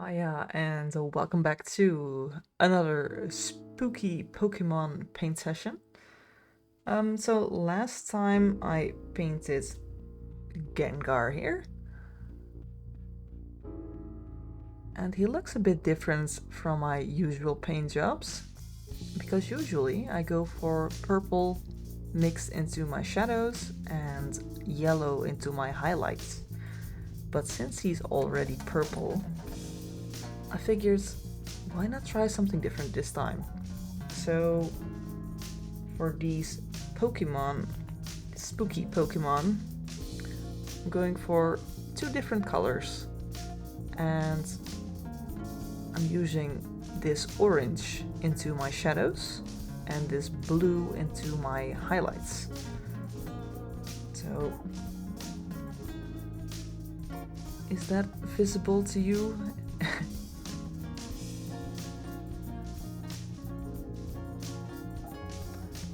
Hiya, and welcome back to another spooky Pokemon paint session. So last time I painted Gengar here, and he looks a bit different from my usual paint jobs, because usually I go for purple mixed into my shadows and yellow into my highlights. But since he's already purple, I figured, why not try something different this time? So for these Pokemon, spooky Pokemon, I'm going for two different colors, and I'm using this orange into my shadows and this blue into my highlights. So is that visible to you?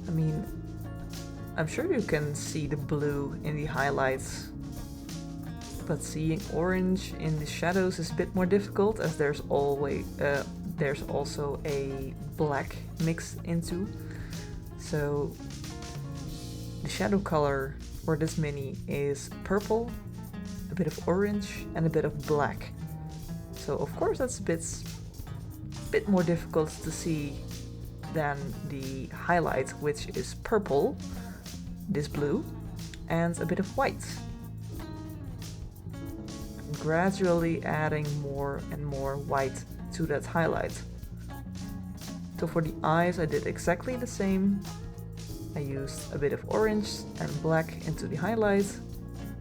I mean, I'm sure you can see the blue in the highlights, but seeing orange in the shadows is a bit more difficult, as there's also a black mixed into. So the shadow color for this mini is purple, a bit of orange, and a bit of black. So of course that's a bit more difficult to see than the highlight, which is purple, this blue, and a bit of white. Gradually adding more and more white to that highlight. So for the eyes I did exactly the same. I used a bit of orange and black into the highlight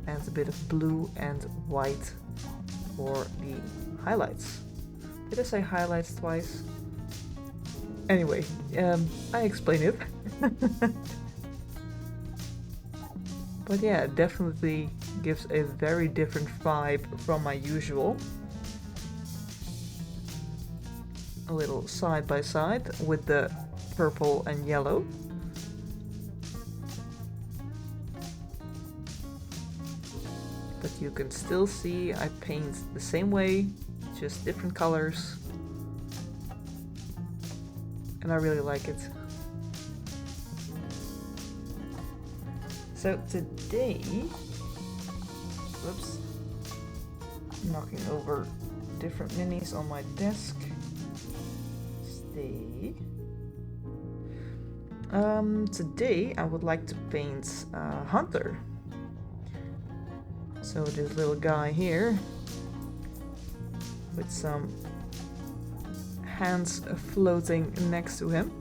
and a bit of blue and white for the highlights. Did I say highlights twice? Anyway, I explained it. But yeah, it definitely gives a very different vibe from my usual. A little side by side with the purple and yellow. But you can still see I paint the same way, just different colors. And I really like it. So today, whoops, knocking over different minis on my desk. Stay. Today I would like to paint Hunter. So this little guy here with some hands floating next to him.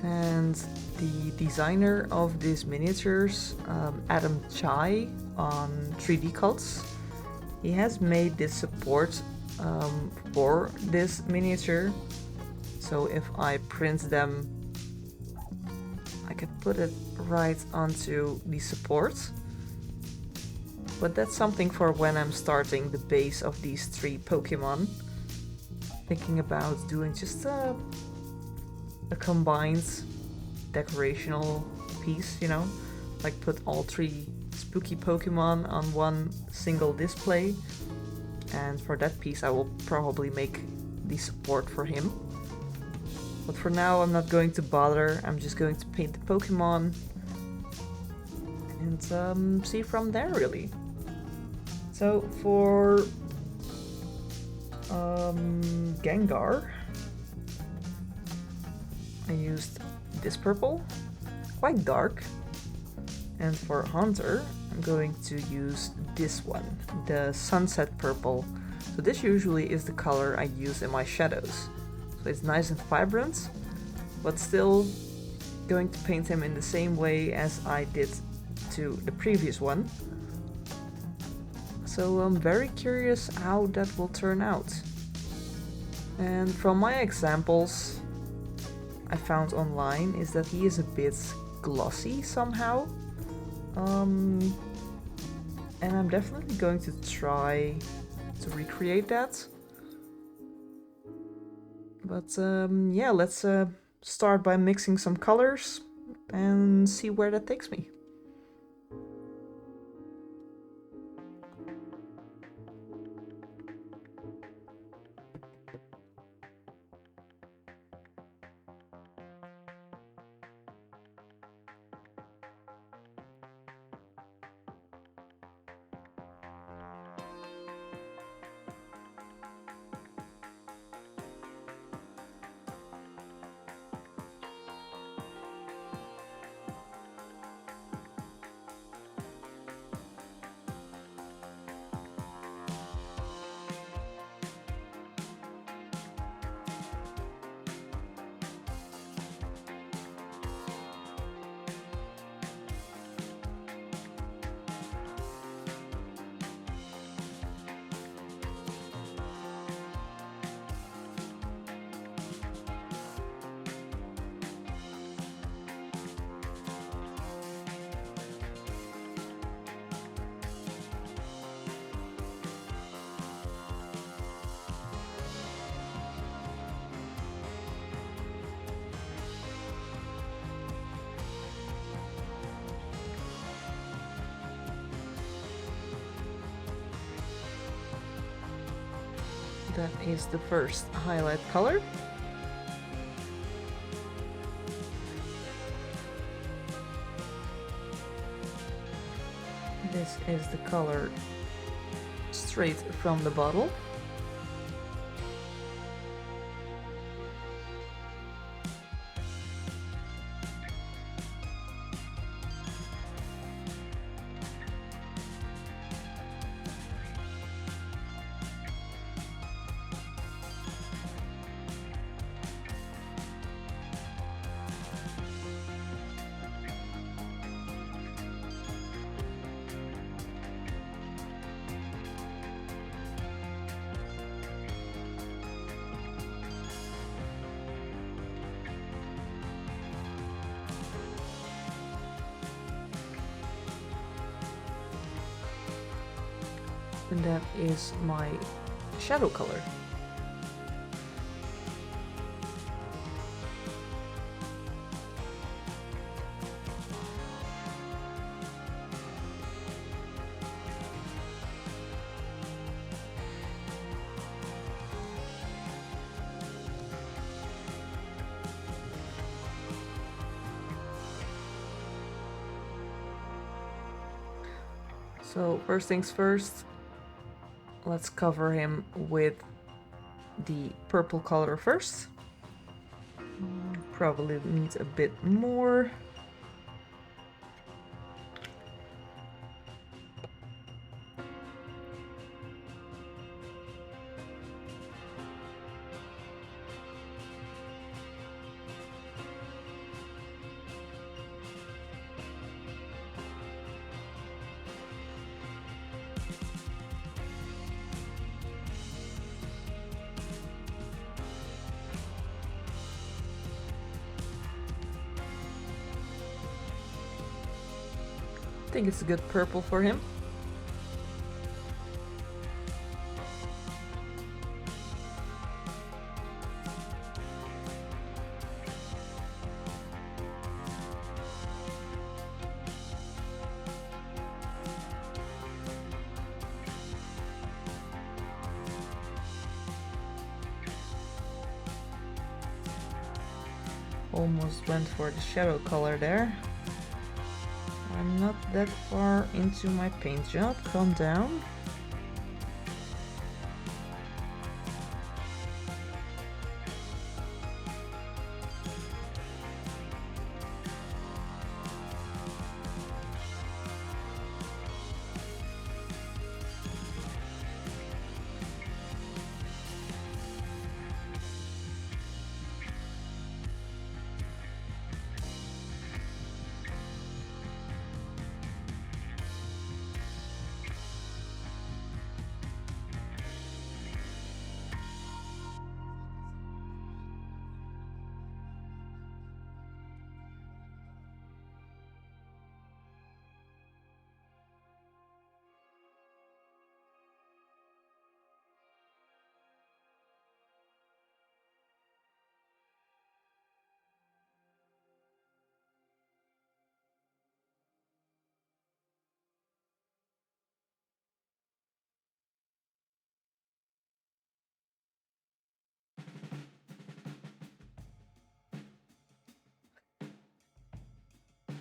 And the designer of these miniatures, AdamChai on 3D Cuts, he has made this support for this miniature. So if I print them, I can put it right onto the support. But that's something for when I'm starting the base of these three Pokemon. Thinking about doing just a combined decorational piece, you know, like put all three spooky Pokemon on one single display. And for that piece I will probably make the support for him. But for now I'm not going to bother, I'm just going to paint the Pokemon and see from there really. So for Gengar, I used this purple, quite dark. And for Hunter, I'm going to use this one, the sunset purple. So this usually is the color I use in my shadows. So it's nice and vibrant, but still going to paint him in the same way as I did to the previous one. So I'm very curious how that will turn out. And from my examples I found online is that he is a bit glossy somehow. And I'm definitely going to try to recreate that. But yeah, let's start by mixing some colors and see where that takes me. That is the first highlight color. This is the color straight from the bottle. And that is my shadow color. So first things first, let's cover him with the purple color first. Probably needs a bit more. I think it's a good purple for him. Almost went for the shadow color there. I'm not that far into my paint job, calm down.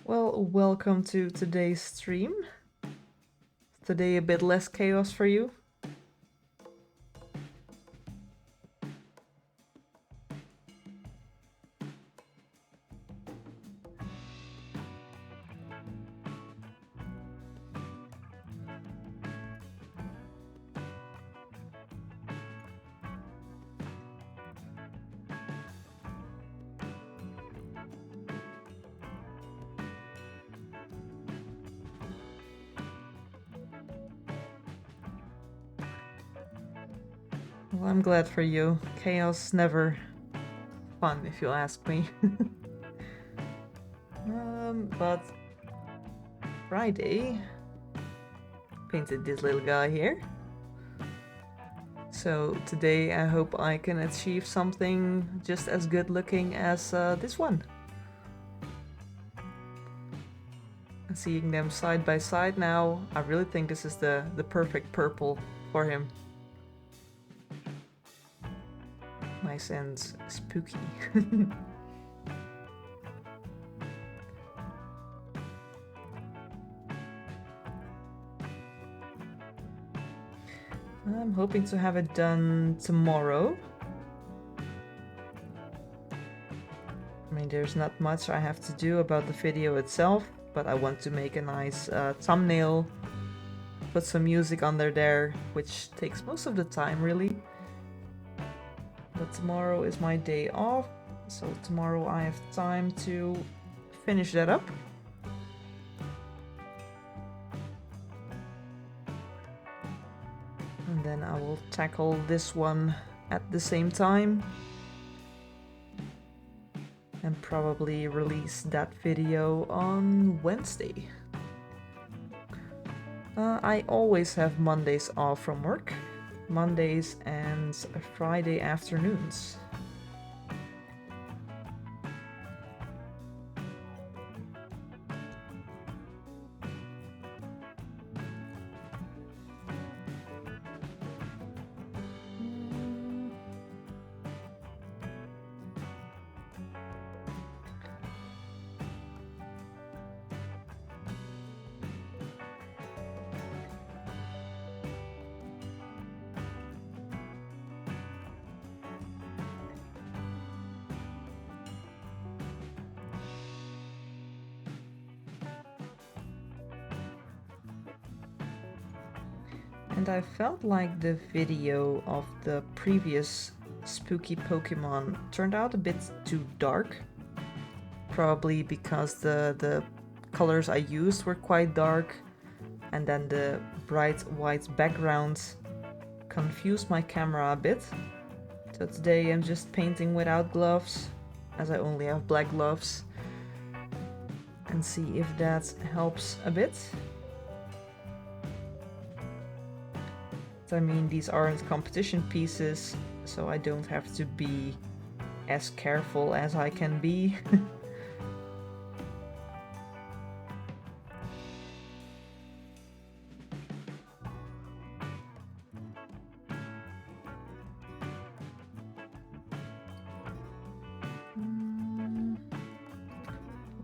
Well, welcome to today's stream. Today a bit less chaos for you. Well, I'm glad for you. Chaos never fun, if you ask me. But Friday painted this little guy here. So today I hope I can achieve something just as good looking as this one. And seeing them side by side now, I really think this is the perfect purple for him. Nice and spooky. I'm hoping to have it done tomorrow. I mean, there's not much I have to do about the video itself, but I want to make a nice thumbnail, put some music under there, which takes most of the time really. But tomorrow is my day off, so tomorrow I have time to finish that up. And then I will tackle this one at the same time. And probably release that video on Wednesday. I always have Mondays off from work. Mondays and Friday afternoons. And I felt like the video of the previous spooky Pokemon turned out a bit too dark. Probably because the colors I used were quite dark, and then the bright white background confused my camera a bit. So today I'm just painting without gloves, as I only have black gloves, and see if that helps a bit. I mean, these aren't competition pieces, so I don't have to be as careful as I can be.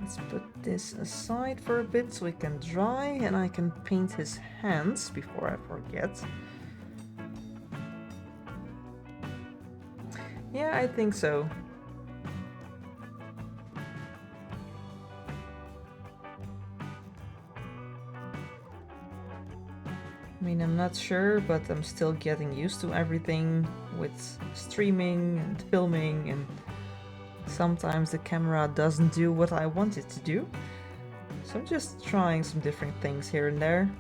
Let's put this aside for a bit so it can dry and I can paint his hands before I forget. Yeah, I think so. I mean, I'm not sure, but I'm still getting used to everything with streaming and filming, and sometimes the camera doesn't do what I want it to do. So I'm just trying some different things here and there.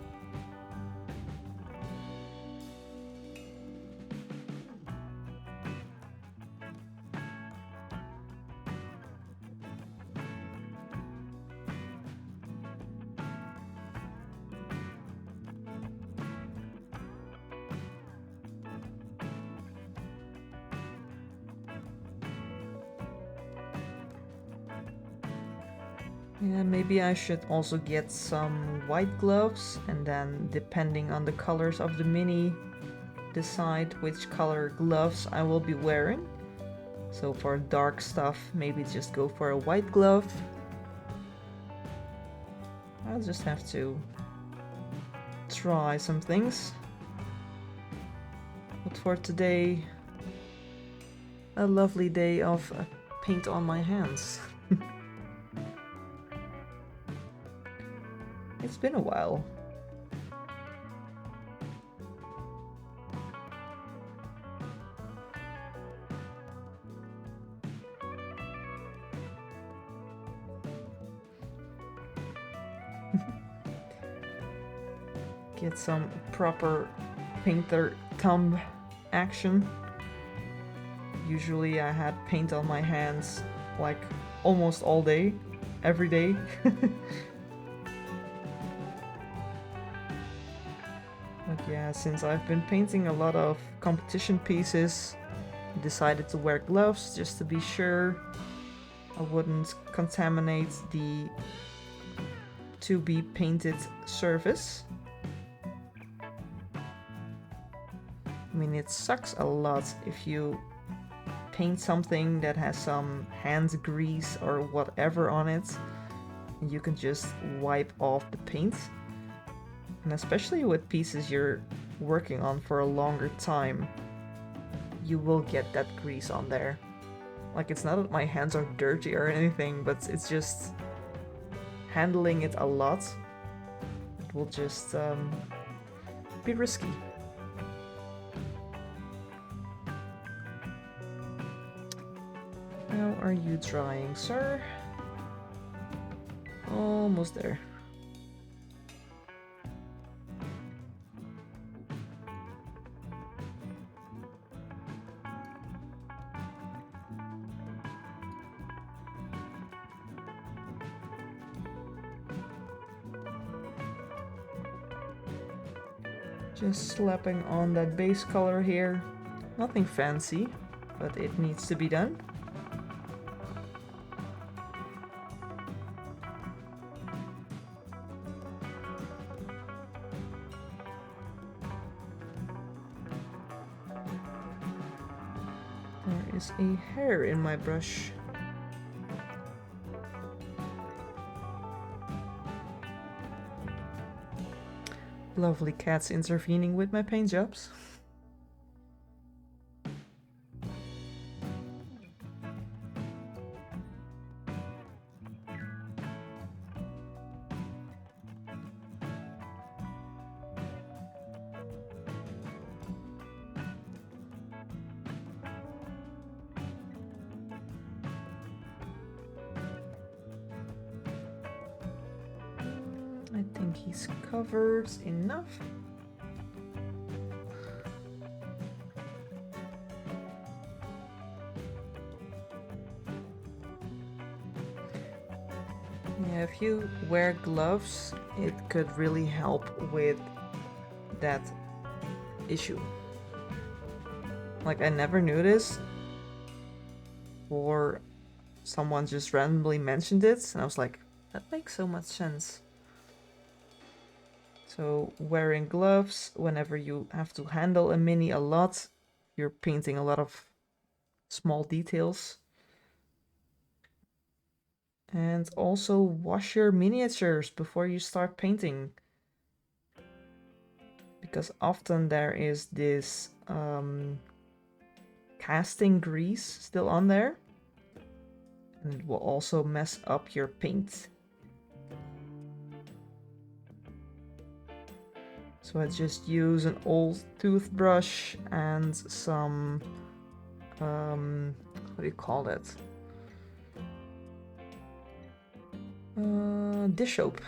Yeah, maybe I should also get some white gloves, and then depending on the colors of the mini, decide which color gloves I will be wearing. So for dark stuff, maybe just go for a white glove. I'll just have to try some things. But for today, a lovely day of paint on my hands. It's been a while. Get some proper painter thumb action. Usually I had paint on my hands like almost all day, every day. But yeah, since I've been painting a lot of competition pieces, I decided to wear gloves just to be sure I wouldn't contaminate the to be painted surface. I mean, it sucks a lot if you paint something that has some hand grease or whatever on it, you can just wipe off the paint. And especially with pieces you're working on for a longer time, you will get that grease on there. Like, it's not that my hands are dirty or anything, but it's just handling it a lot. It will just be risky. How are you drying, sir? Almost there. Just slapping on that base color here. Nothing fancy, but it needs to be done. There is a hair in my brush. Lovely cats intervening with my paint jobs. I think he's covered enough. Yeah, if you wear gloves, it could really help with that issue. Like, I never knew this, or someone just randomly mentioned it, and I was like, that makes so much sense. So wearing gloves, whenever you have to handle a mini a lot, you're painting a lot of small details. And also wash your miniatures before you start painting. Because often there is this casting grease still on there. And it will also mess up your paint. So I just use an old toothbrush and some, what do you call that? Dish soap.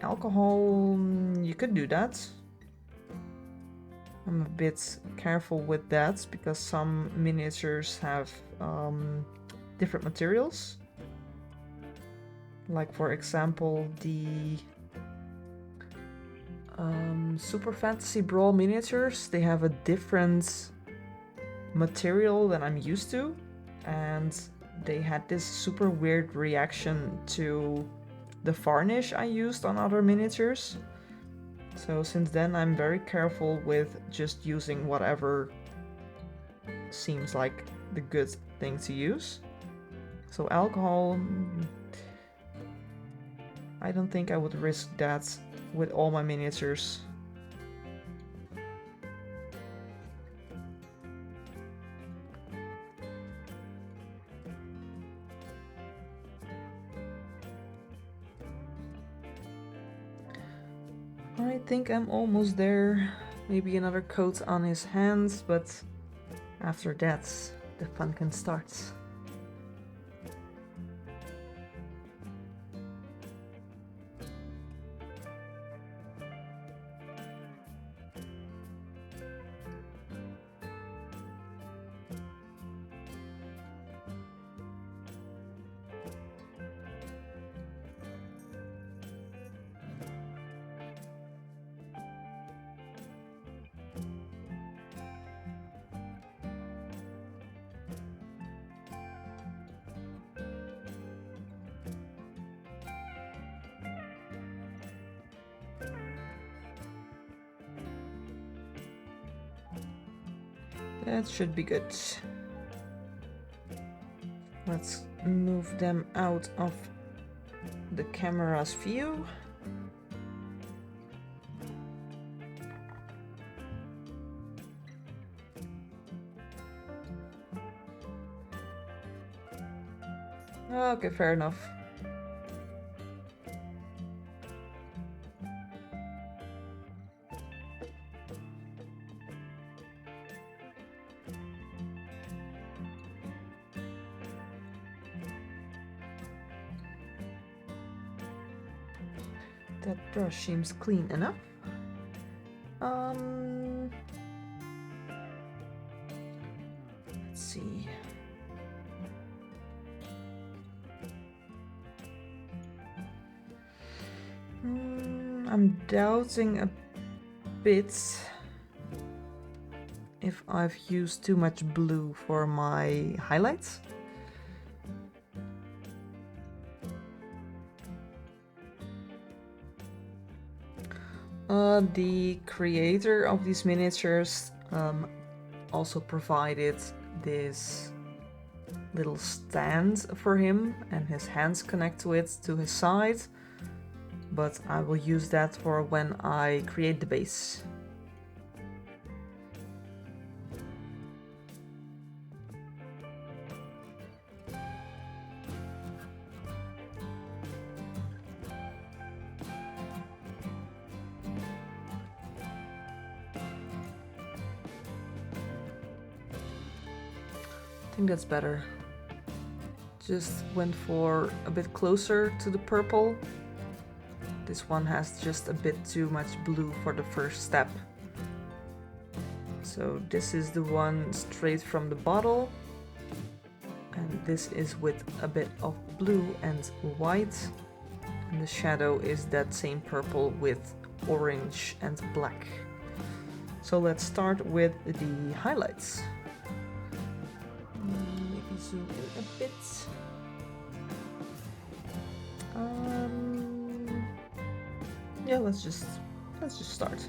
Alcohol, you could do that. I'm a bit careful with that because some miniatures have different materials. Like, for example, the Super Fantasy Brawl miniatures, they have a different material than I'm used to, and they had this super weird reaction to the varnish I used on other miniatures. So since then I'm very careful with just using whatever seems like the good thing to use. So alcohol, I don't think I would risk that with all my miniatures. I think I'm almost there. Maybe another coat on his hands, but after that, the fun can start. That should be good. Let's move them out of the camera's view. Okay, fair enough. That brush seems clean enough. Let's see. I'm doubting a bit if I've used too much blue for my highlights. The creator of these miniatures also provided this little stand for him, and his hands connect to it to his side, but I will use that for when I create the base. I think that's better. Just went for a bit closer to the purple. This one has just a bit too much blue for the first step. So this is the one straight from the bottle. And this is with a bit of blue and white. And the shadow is that same purple with orange and black. So let's start with the highlights. Maybe zoom in a bit. Yeah, let's just start.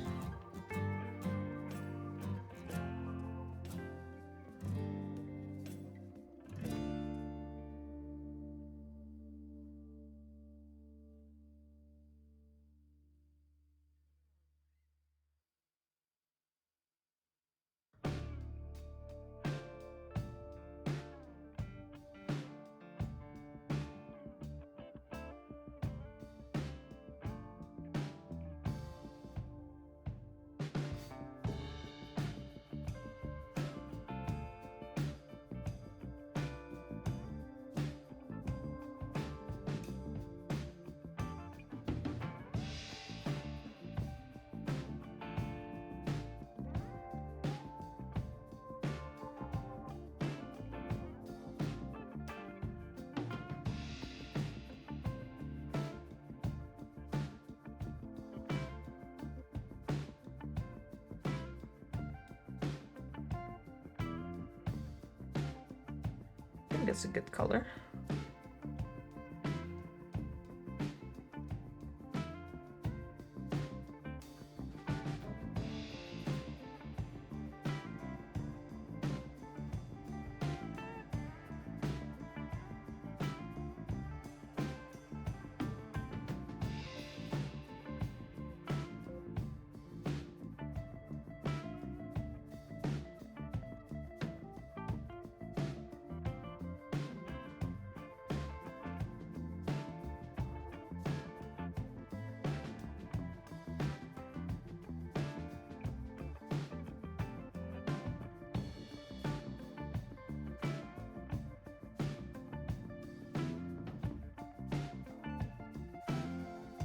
I think that's a good color.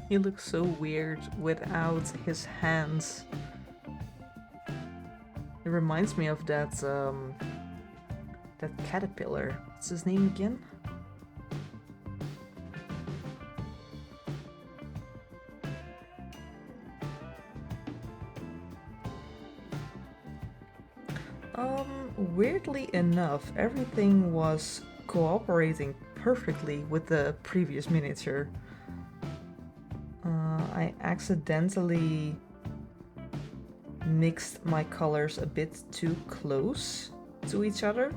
He looks so weird without his hands. It reminds me of that caterpillar. What's his name again? Weirdly enough, everything was cooperating perfectly with the previous miniature. I accidentally mixed my colors a bit too close to each other,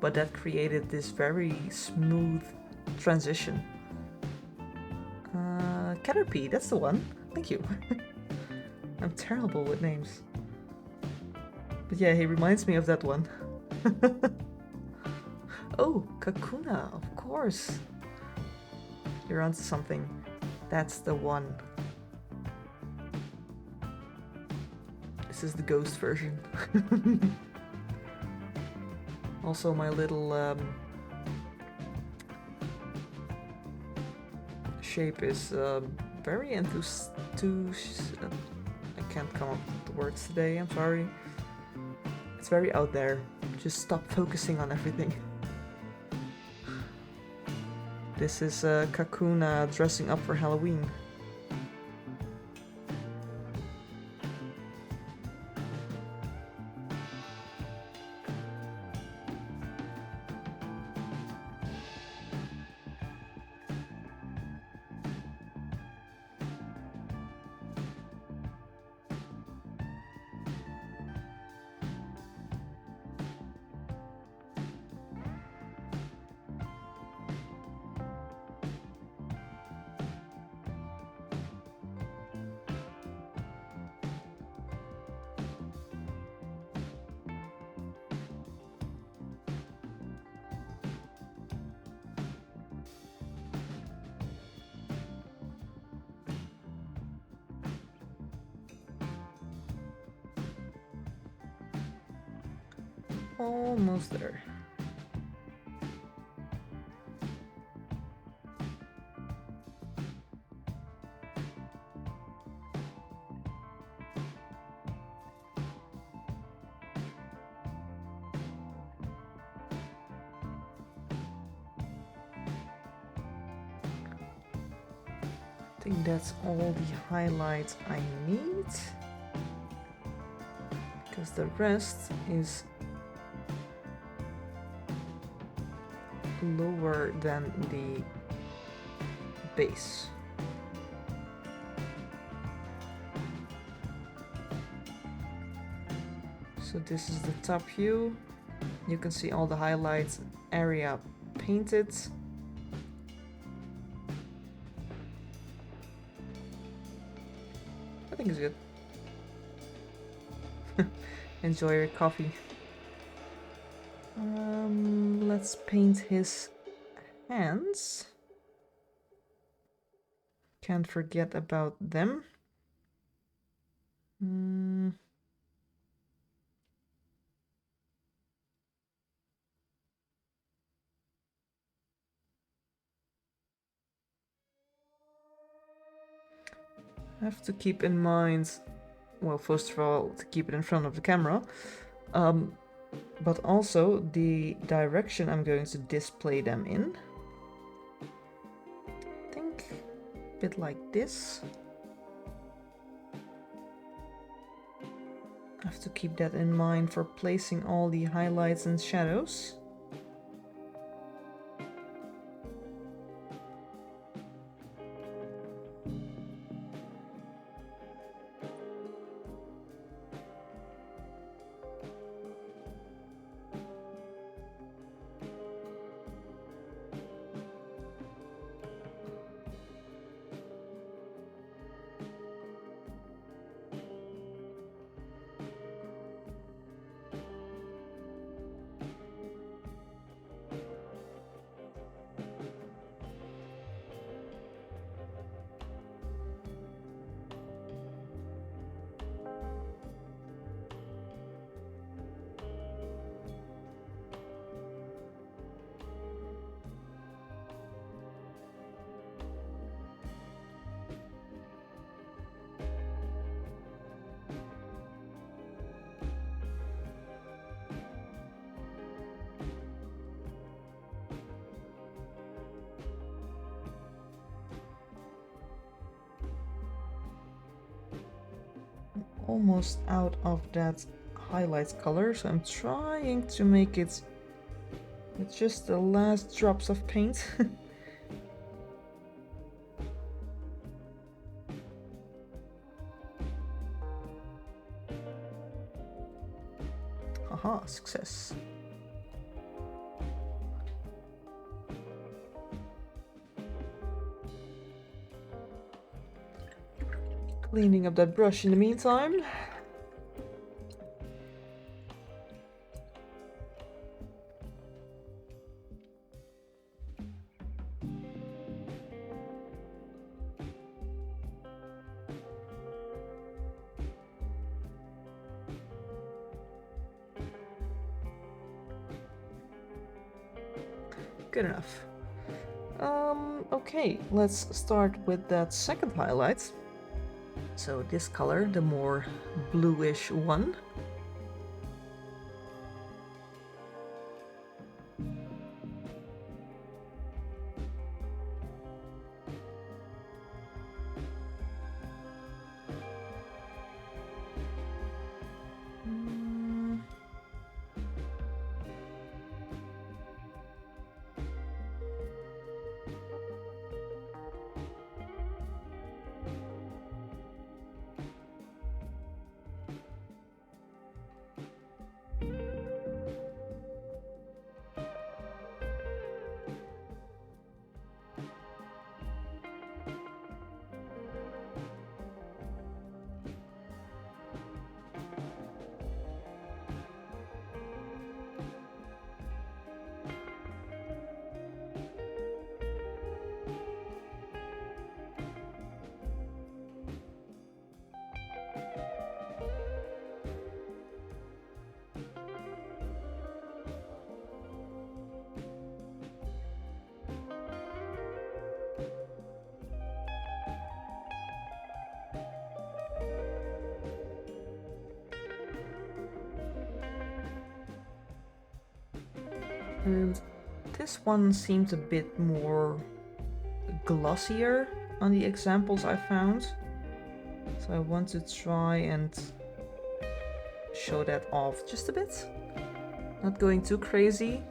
but that created this very smooth transition. Caterpie, that's the one. Thank you. I'm terrible with names. But yeah, he reminds me of that one. Oh, Kakuna, of course. You're onto something. That's the one. This is the ghost version. Also, my little shape is very I can't come up with the words today, I'm sorry. It's very out there. Just stop focusing on everything. This is Kakuna dressing up for Halloween. Almost there. I think that's all the highlights I need, because the rest is lower than the base. So this is the top view. You can see all the highlights area painted. I think it's good. Enjoy your coffee. Let's paint his hands. Can't forget about them. I have to keep in mind, well, first of all, to keep it in front of the camera, but also the direction I'm going to display them in. I think a bit like this. I have to keep that in mind for placing all the highlights and shadows. Almost out of that highlights color, so I'm trying to make it with just the last drops of paint. Aha, success. Cleaning up that brush in the meantime. Good enough. Okay, let's start with that second highlight. So this color, the more bluish one. And this one seemed a bit more glossier on the examples I found. So I want to try and show that off just a bit. Not going too crazy.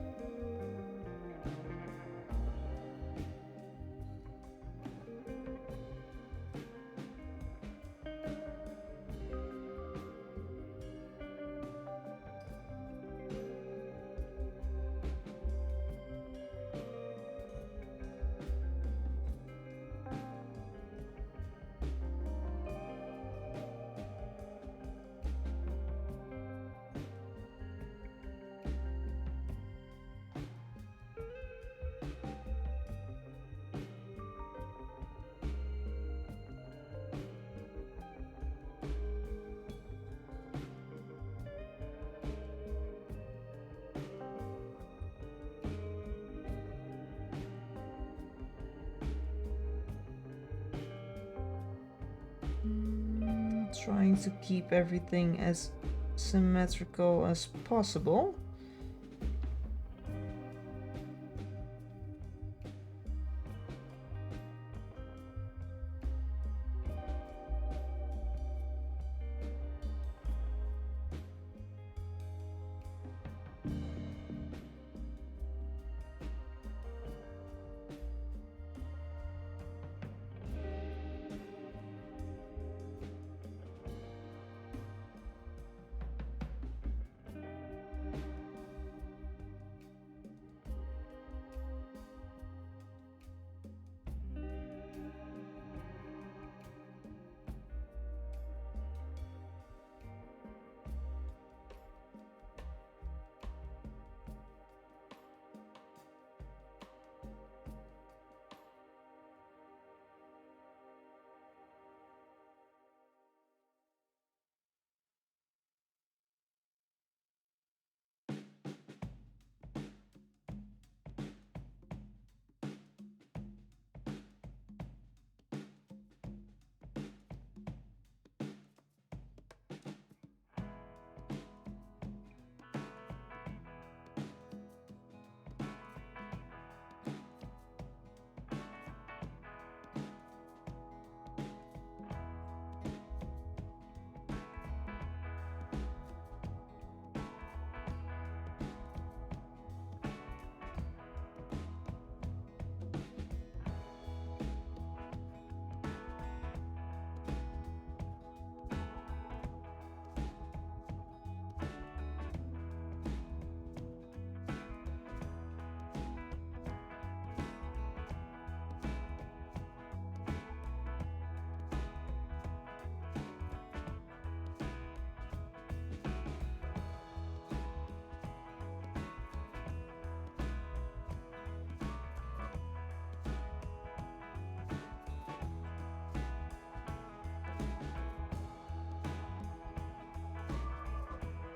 Trying to keep everything as symmetrical as possible.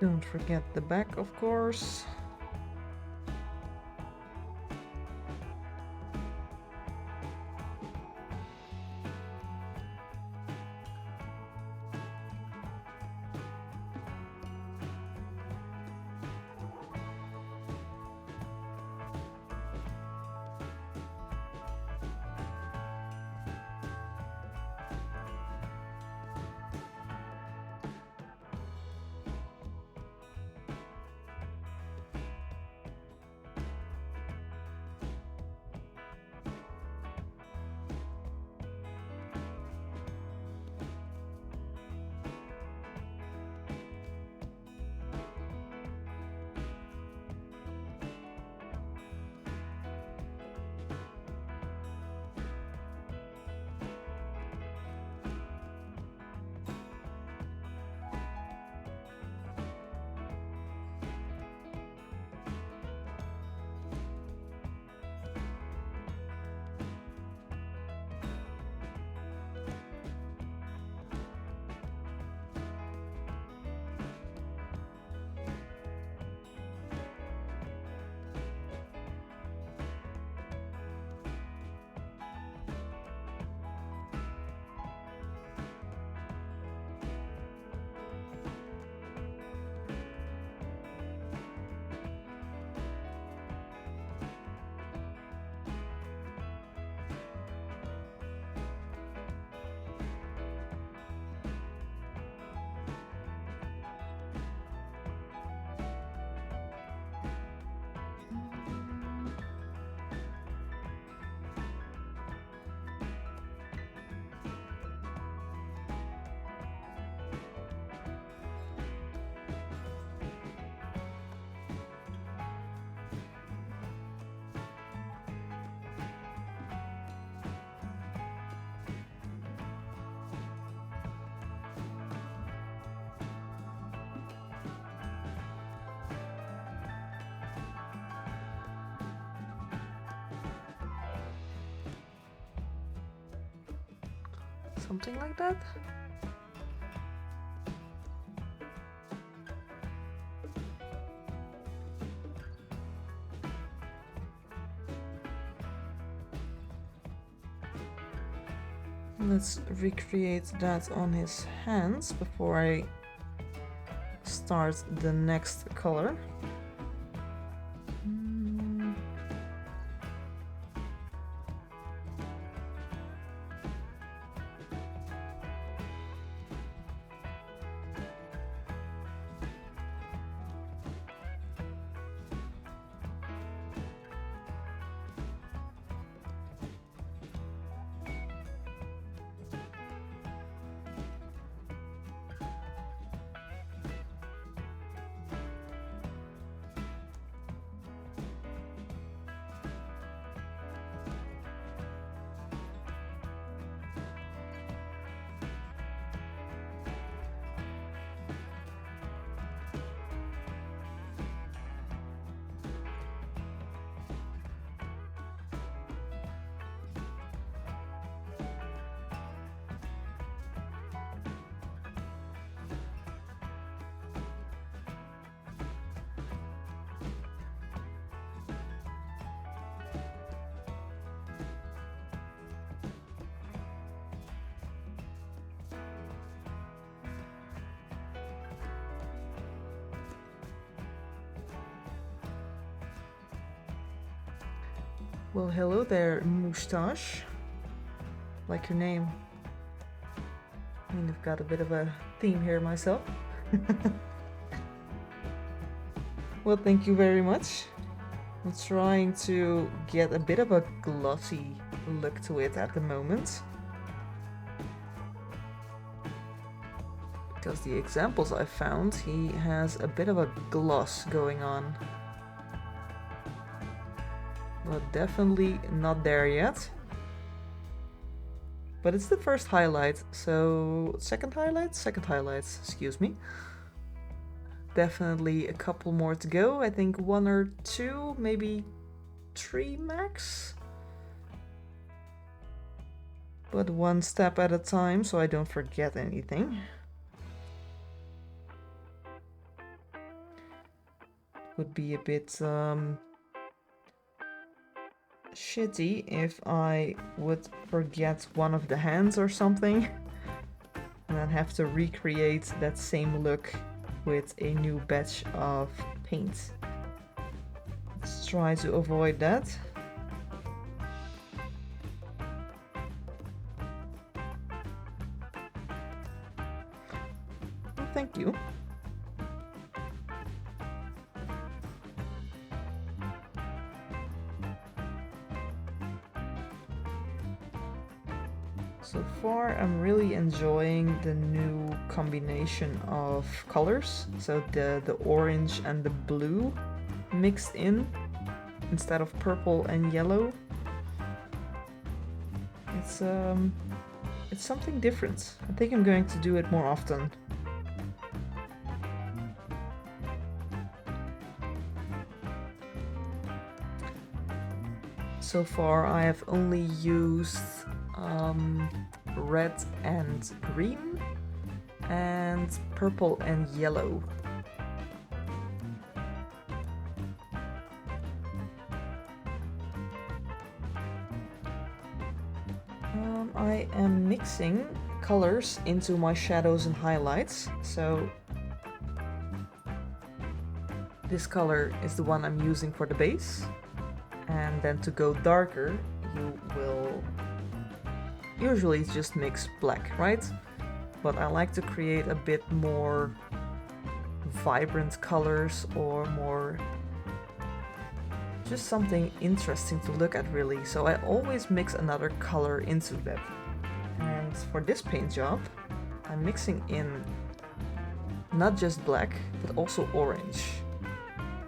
Don't forget the back, of course. Something like that. Let's recreate that on his hands before I start the next color. Well, hello there, Moustache. Like your name. I mean, I've got a bit of a theme here myself. Well, thank you very much. I'm trying to get a bit of a glossy look to it at the moment. Because the examples I found, he has a bit of a gloss going on. But definitely not there yet. But it's the first highlight, so second highlight, excuse me. Definitely a couple more to go. I think 1 or 2, maybe 3 max. but one step at a time so I don't forget anything. Would be a bit shitty if I would forget one of the hands or something and then have to recreate that same look with a new batch of paint. Let's try to avoid that. Well, thank you. So far, I'm really enjoying the new combination of colors. So the orange and the blue mixed in instead of purple and yellow. It's something different. I think I'm going to do it more often. So far, I have only used red and green and purple and yellow. I am mixing colors into my shadows and highlights. So this color is the one I'm using for the base. And then to go darker, you will usually just mix black, right? But I like to create a bit more vibrant colors or more just something interesting to look at, really. So I always mix another color into that. And for this paint job, I'm mixing in not just black, but also orange.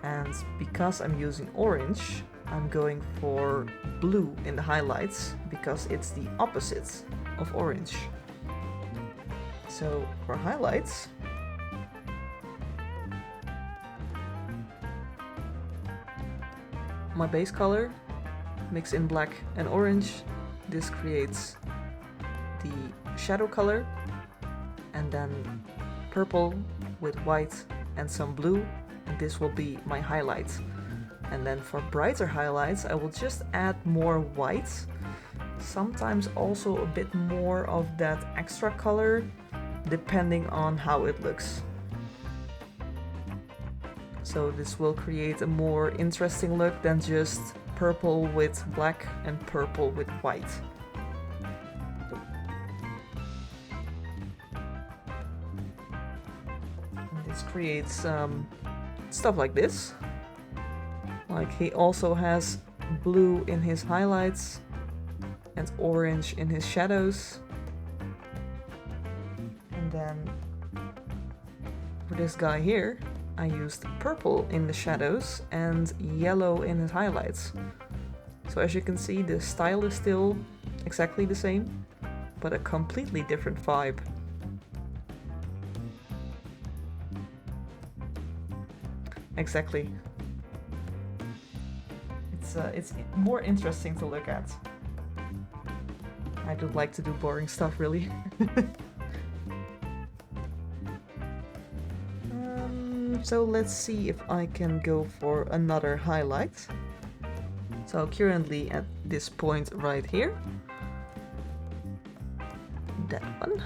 And because I'm using orange, I'm going for blue in the highlights because it's the opposite of orange. So for highlights, my base color, mix in black and orange. This creates the shadow color, and then purple with white and some blue, and this will be my highlight. And then for brighter highlights, I will just add more white, sometimes also a bit more of that extra color, depending on how it looks. So this will create a more interesting look than just purple with black and purple with white. And this creates stuff like this. Like he also has blue in his highlights and orange in his shadows. And then for this guy here, I used purple in the shadows and yellow in his highlights. So as you can see, the style is still exactly the same, but a completely different vibe. Exactly. It's more interesting to look at. I don't like to do boring stuff, really. So let's see if I can go for another highlight. So currently at this point right here, that one.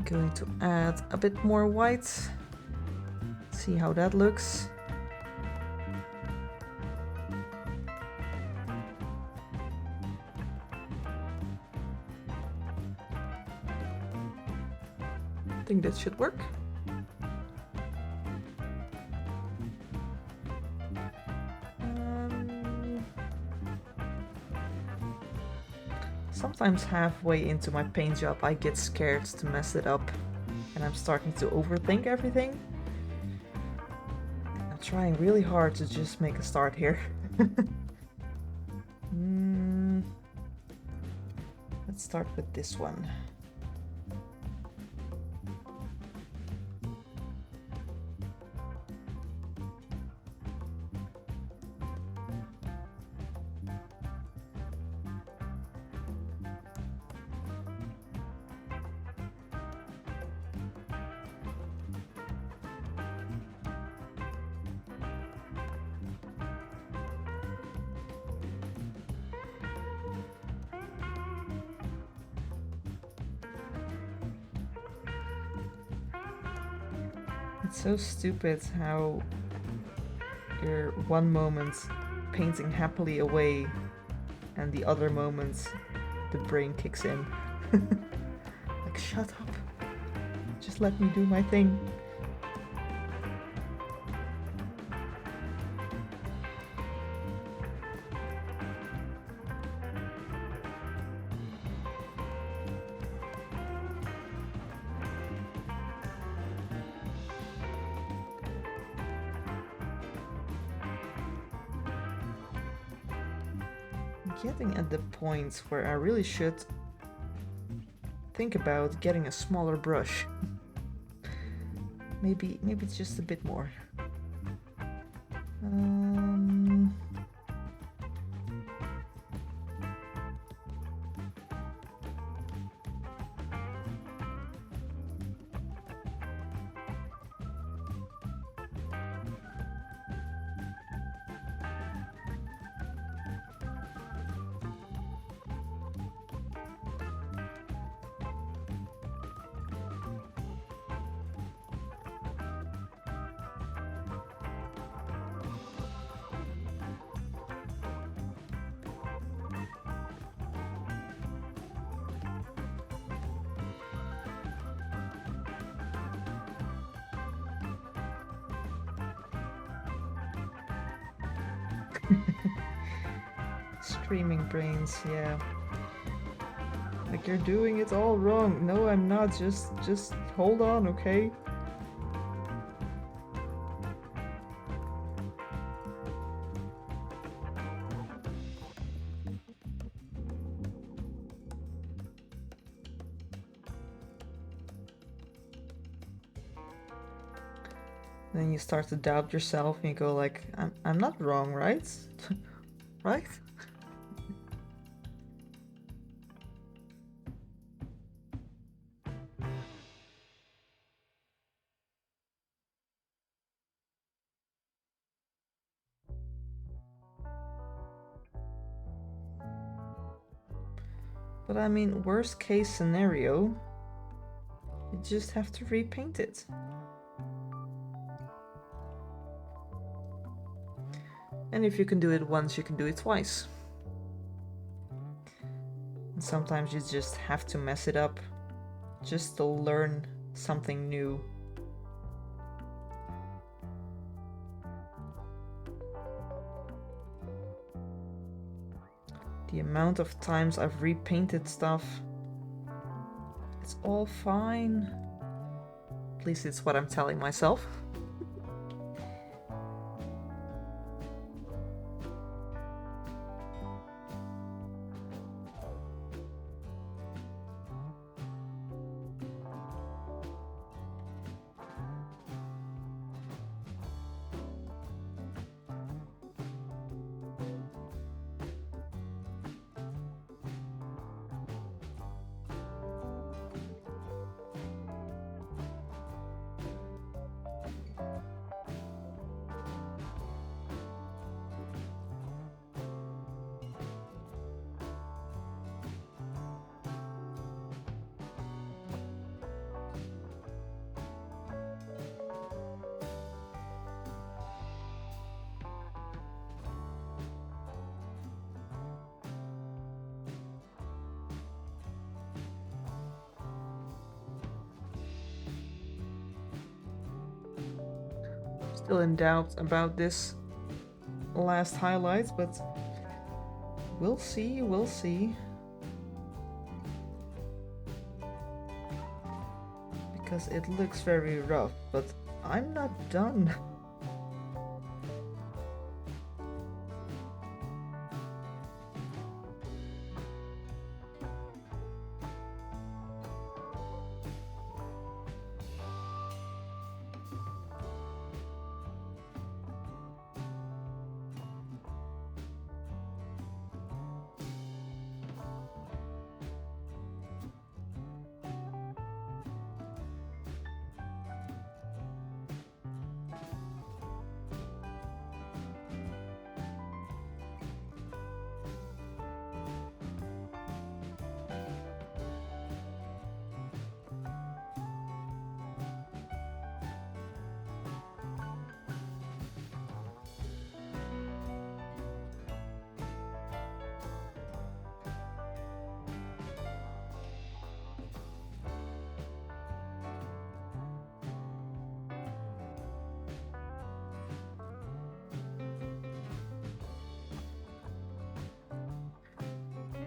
Going to add a bit more white. See how that looks. I think that should work. Sometimes halfway into my paint job I get scared to mess it up and I'm starting to overthink everything. I'm trying really hard to just make a start here. Let's start with this one. It's so stupid how you're one moment painting happily away and the other moment the brain kicks in. Like, shut up. Just let me do my thing. Getting at the point where I really should think about getting a smaller brush. Maybe it's just a bit more. Streaming brains, yeah. Like, you're doing it all wrong. No, I'm not. Just hold on, okay? Then you start to doubt yourself and you go like, I'm not wrong, right? Right? But I mean, worst case scenario, you just have to repaint it. And if you can do it once, you can do it twice. And sometimes you just have to mess it up just to learn something new. The amount of times I've repainted stuff, it's all fine. At least it's what I'm telling myself. Still in doubt about this last highlight, but we'll see, we'll see. Because it looks very rough, but I'm not done.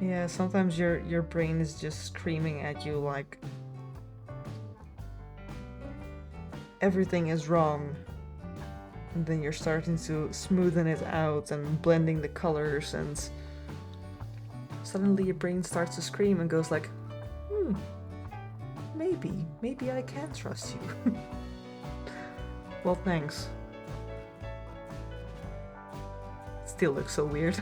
Yeah, sometimes your brain is just screaming at you like everything is wrong. And then you're starting to smoothen it out and blending the colors, and suddenly your brain starts to scream and goes like, maybe I can trust you. Well, thanks. Still looks so weird.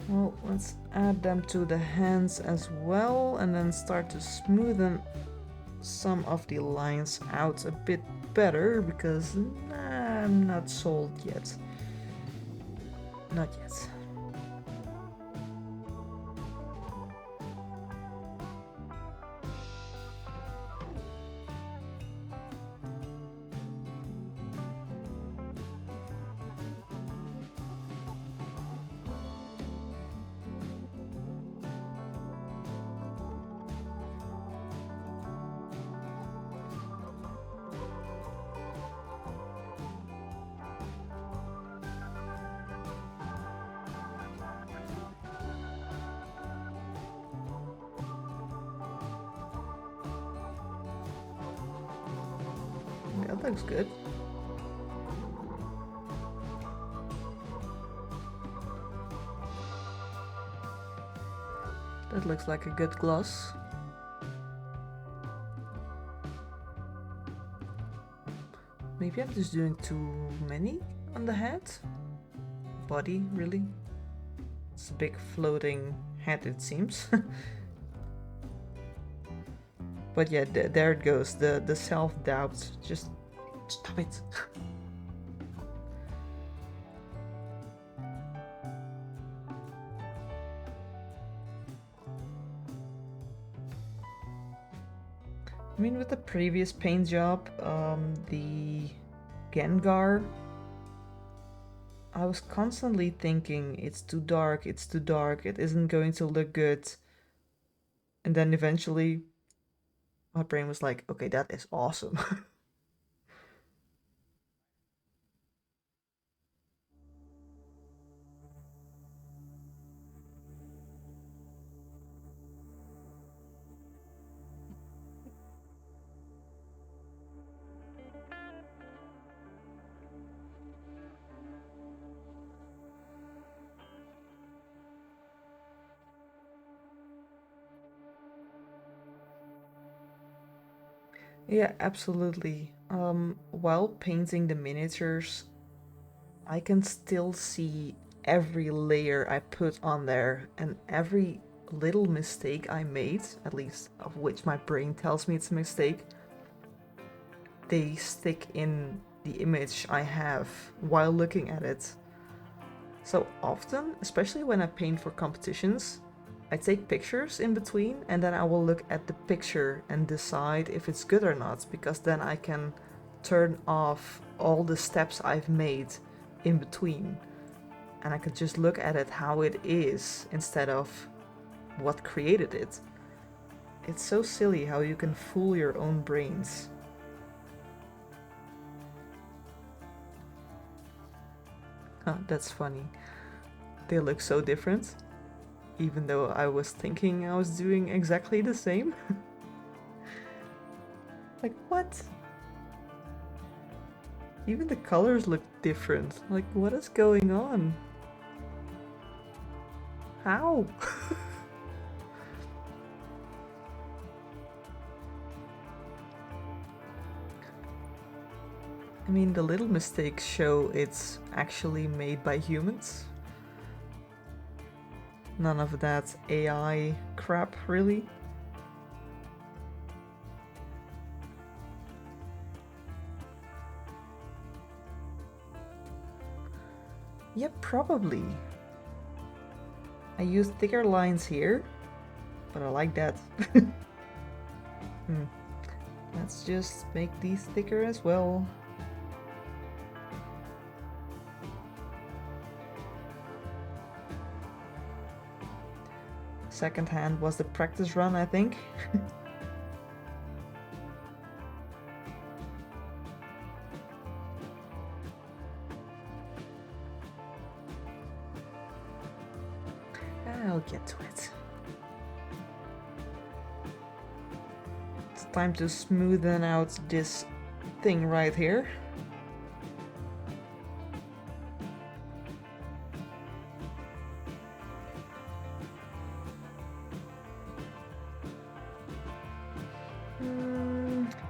Well, let's add them to the hands as well, and then start to smoothen some of the lines out a bit better, because I'm not sold yet. Not yet. That looks good. That looks like a good gloss. Maybe I'm just doing too many on the head. Body, really. It's a big floating head, it seems. But yeah, there it goes. The self-doubt. Just stop it. I mean, with the previous paint job, the Gengar, I was constantly thinking, it's too dark, it isn't going to look good. And then eventually, my brain was like, okay, that is awesome. Yeah, absolutely. While painting the miniatures, I can still see every layer I put on there and every little mistake I made, at least of which my brain tells me it's a mistake, they stick in the image I have while looking at it. So often, especially when I paint for competitions, I take pictures in between and then I will look at the picture and decide if it's good or not, because then I can turn off all the steps I've made in between and I can just look at it how it is instead of what created it. It's so silly how you can fool your own brains. Huh, that's funny. They look so different, even though I was thinking I was doing exactly the same. Like, what? Even the colors look different. Like, what is going on? How? I mean, the little mistakes show it's actually made by humans. None of that AI crap, really. Yep, probably. I use thicker lines here, but I like that. Let's just make these thicker as well. Second hand was the practice run, I think. I'll get to it. It's time to smoothen out this thing right here.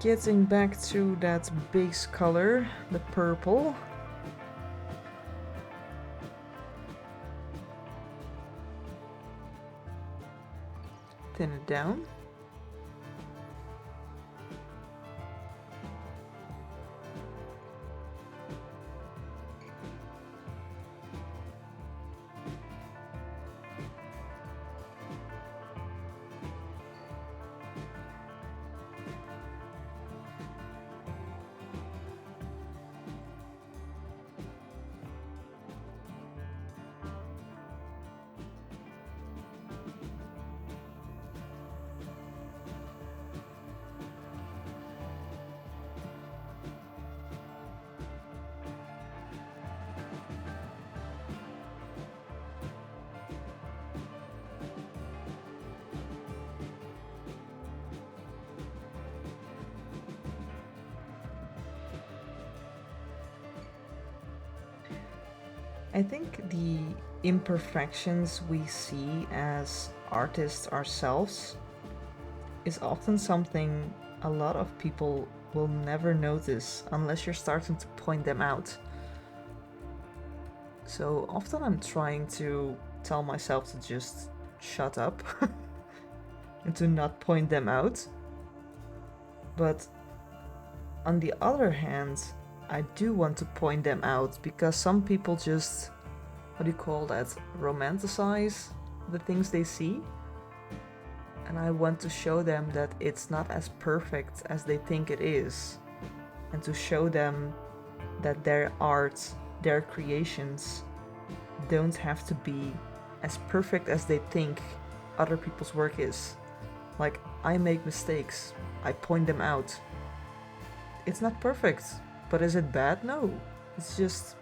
Getting back to that base color, the purple. Thin it down. I think the imperfections we see as artists ourselves is often something a lot of people will never notice unless you're starting to point them out. So often I'm trying to tell myself to just shut up and to not point them out. But on the other hand, I do want to point them out because some people just, what do you call that, romanticize the things they see. And I want to show them that it's not as perfect as they think it is. And to show them that their art, their creations, don't have to be as perfect as they think other people's work is. Like, I make mistakes, I point them out. It's not perfect. But is it bad? No. It's just,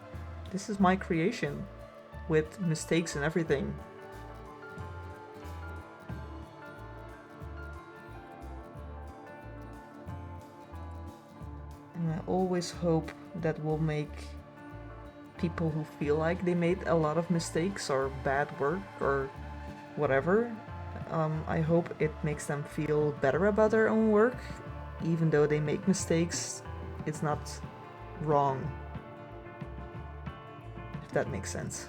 this is my creation with mistakes and everything. And I always hope that will make people who feel like they made a lot of mistakes or bad work or whatever, I hope it makes them feel better about their own work. Even though they make mistakes, it's not wrong, if that makes sense.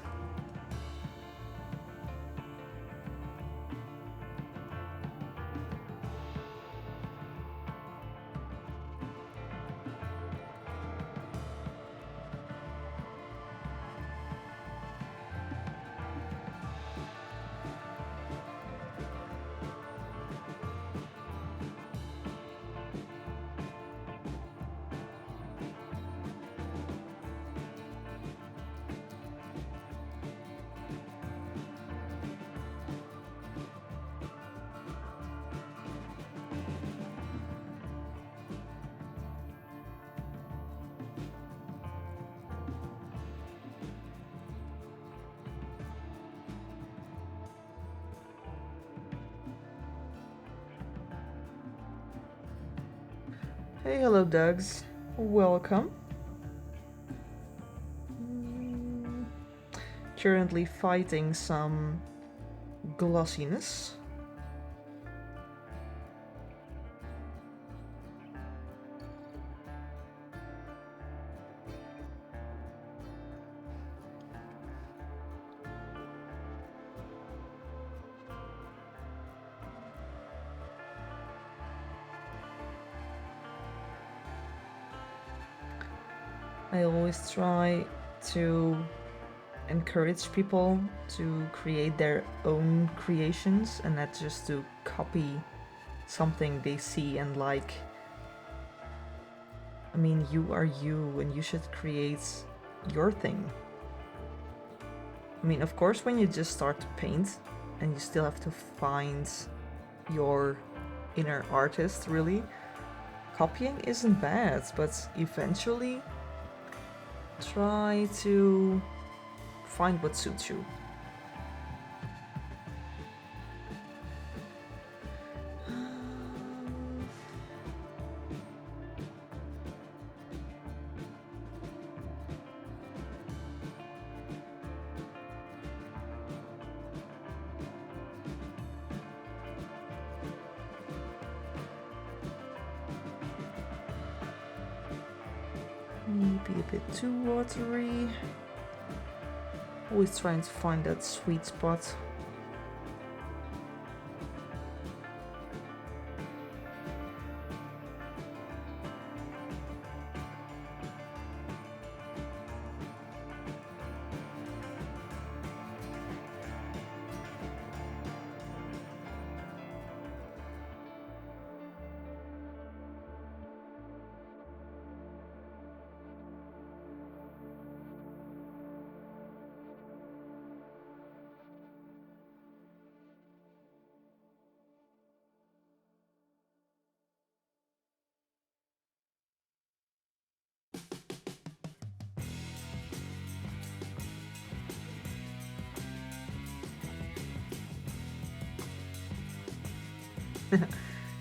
Hey, hello Dougs, welcome. Currently fighting some glossiness. I always try to encourage people to create their own creations and not just to copy something they see and like. I mean, you are you and you should create your thing. I mean, of course, when you just start to paint, and you still have to find your inner artist, really. Copying isn't bad, but eventually try to find what suits you. Maybe a bit too watery. Always trying to find that sweet spot.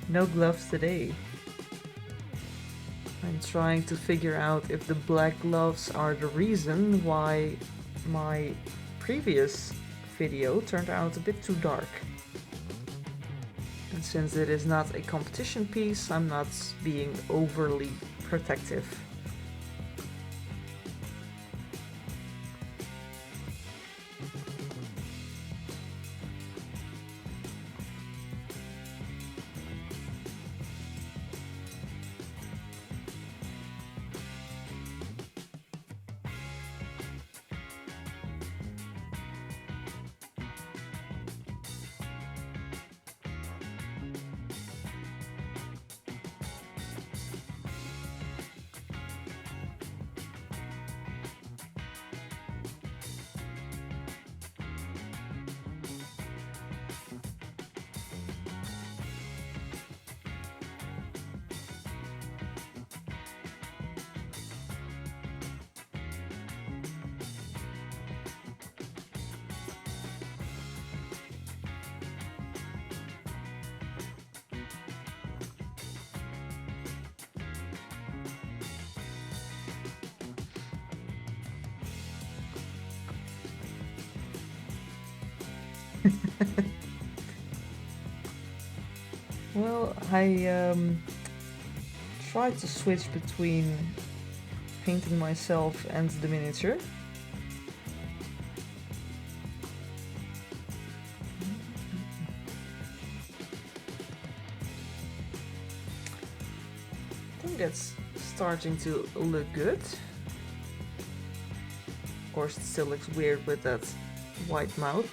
No gloves today. I'm trying to figure out if the black gloves are the reason why my previous video turned out a bit too dark. And since it is not a competition piece, I'm not being overly protective. Well, I tried to switch between painting myself and the miniature. I think that's starting to look good. Of course, it still looks weird with that white mouth.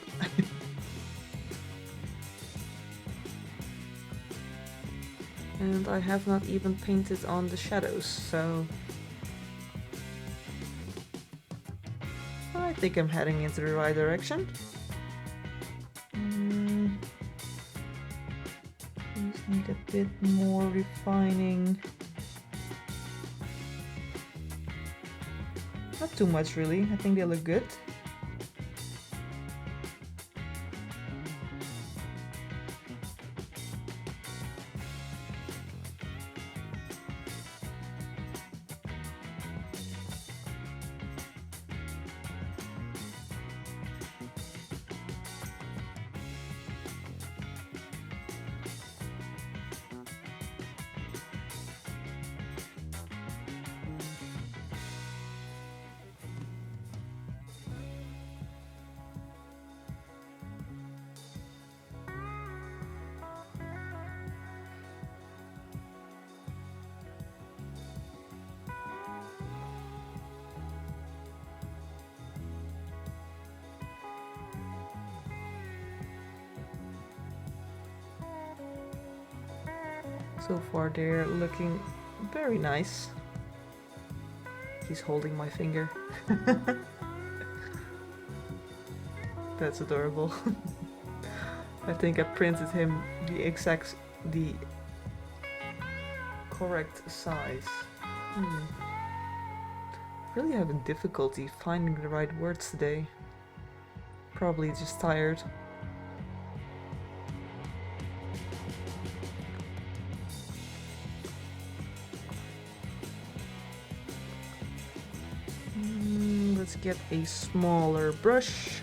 And I have not even painted on the shadows, so I think I'm heading into the right direction. Just need a bit more refining. Not too much really, I think they look good. So far they're looking very nice. He's holding my finger. That's adorable. I think I printed him the correct size. Really having difficulty finding the right words today. Probably just tired. Let's get a smaller brush.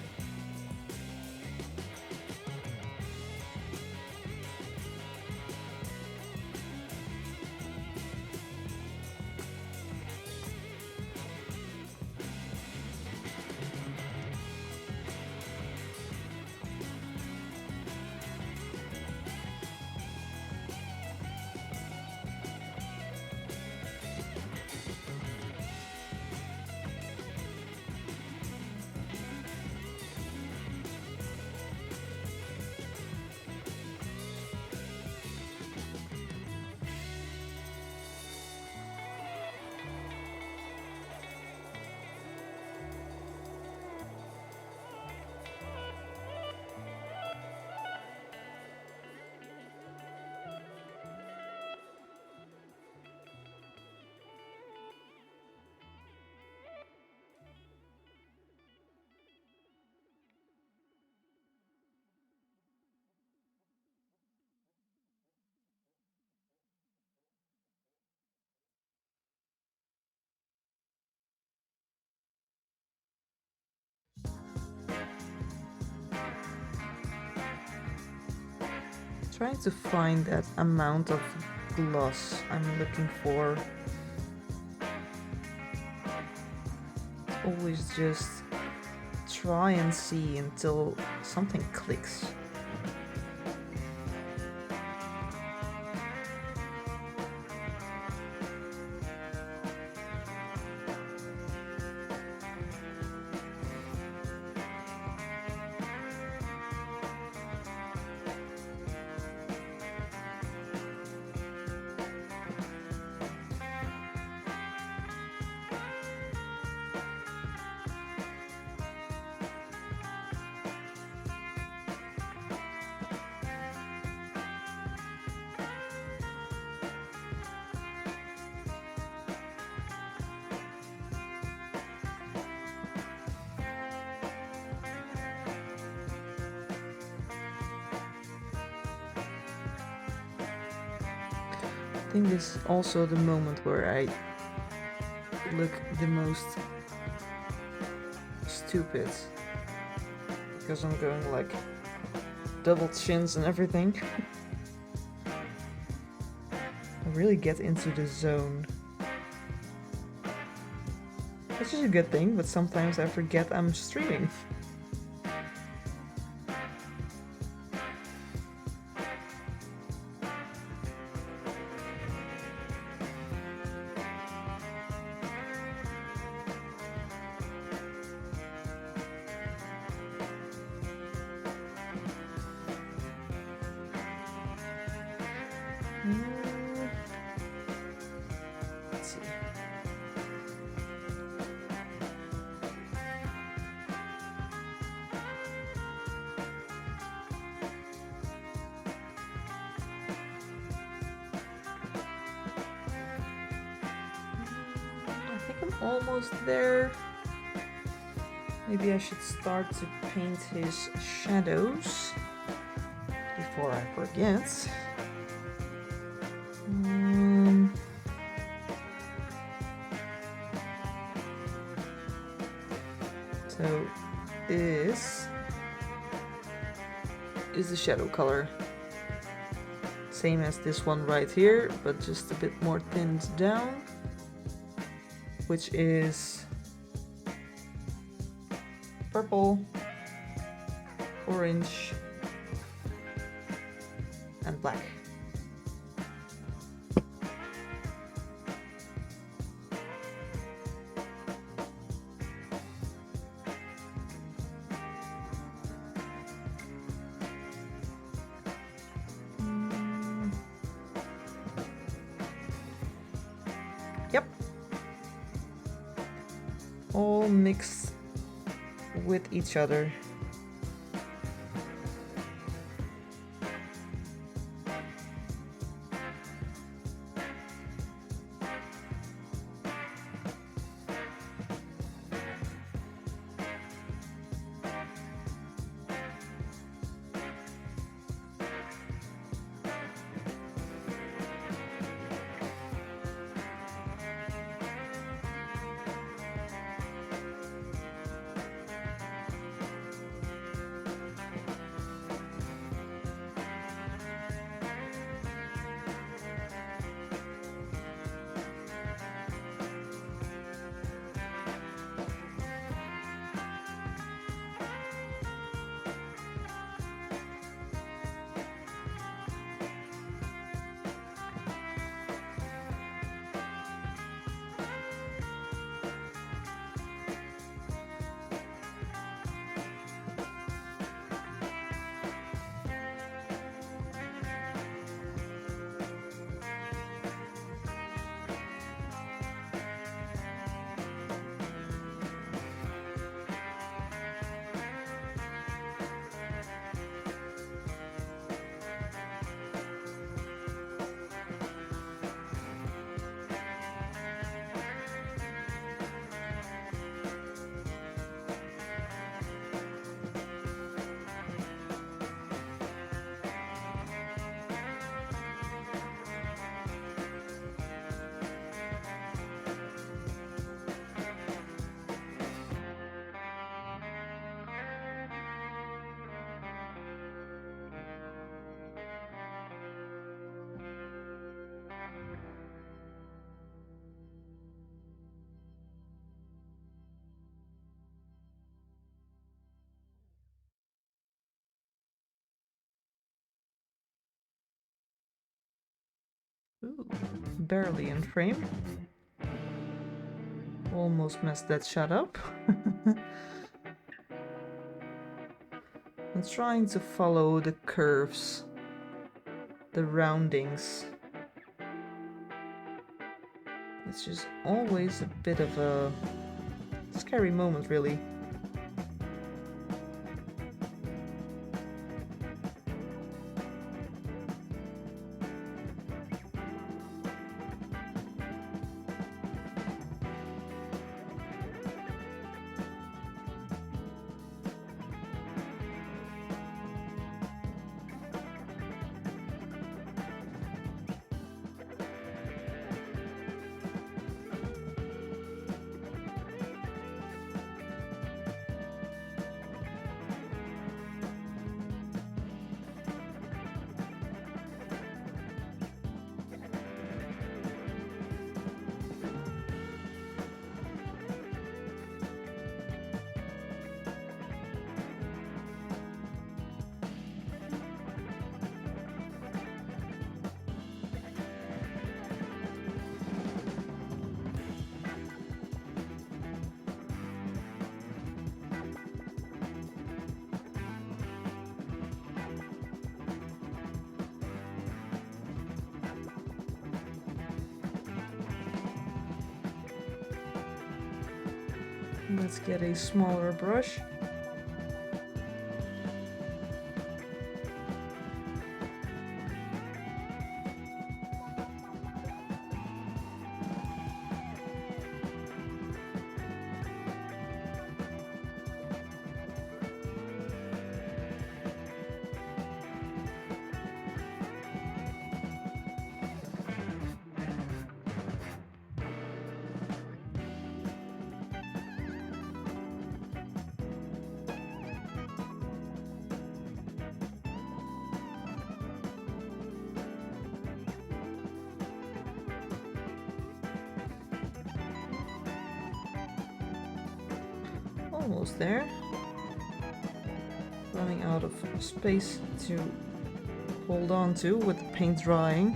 Trying to find that amount of gloss I'm looking for. Always just try and see until something clicks. I think this is also the moment where I look the most stupid, because I'm going like double chins and everything. I really get into the zone, which is a good thing, but sometimes I forget I'm streaming. Let's see. I think I'm almost there. Maybe I should start to paint his shadows before I forget. So is the shadow color same as this one right here, but just a bit more thinned down, which is purple, orange, and black. Yep. All mixed with each other. Ooh, barely in frame. Almost messed that shot up. I'm trying to follow the curves, the roundings. It's just always a bit of a scary moment, really. Let's get a smaller brush. Almost there. Running out of space to hold on to with the paint drying.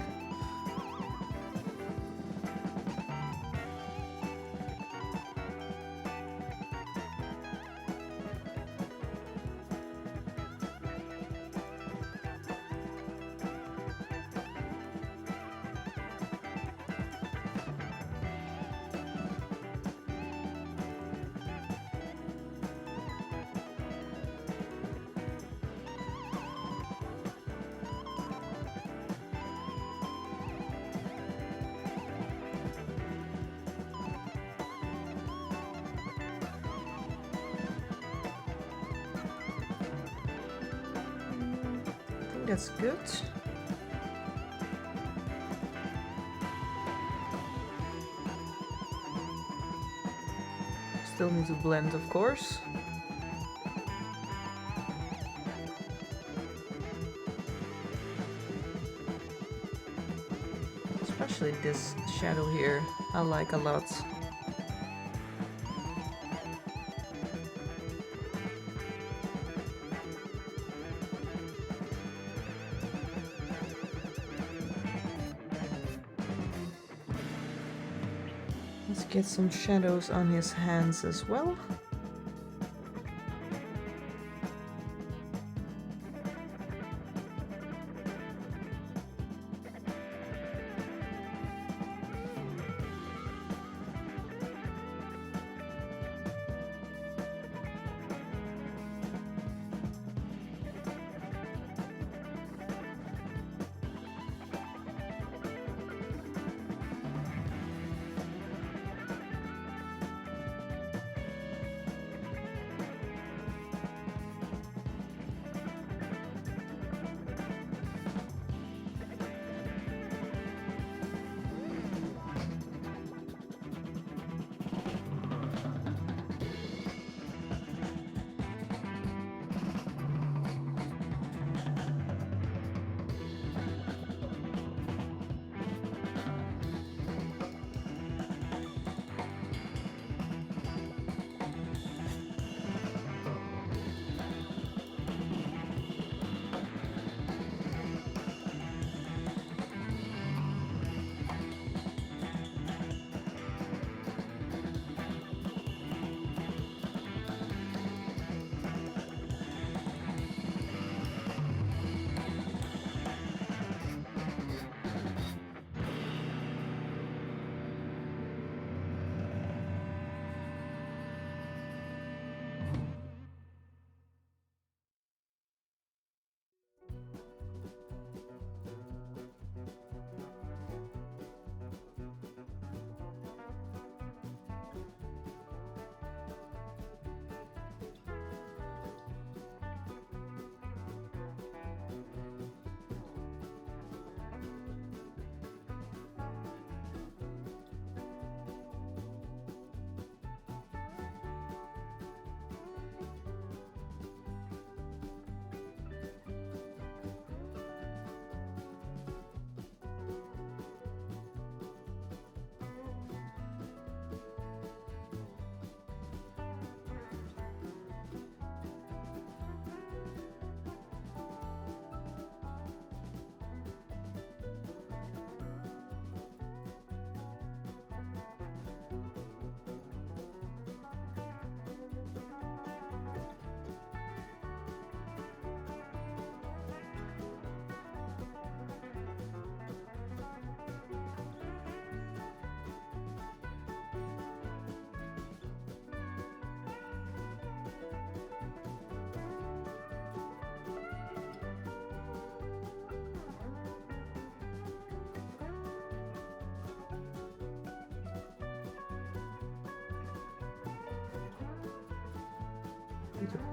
That's good. Still need to blend, of course. Especially this shadow here, I like a lot. Let's get some shadows on his hands as well.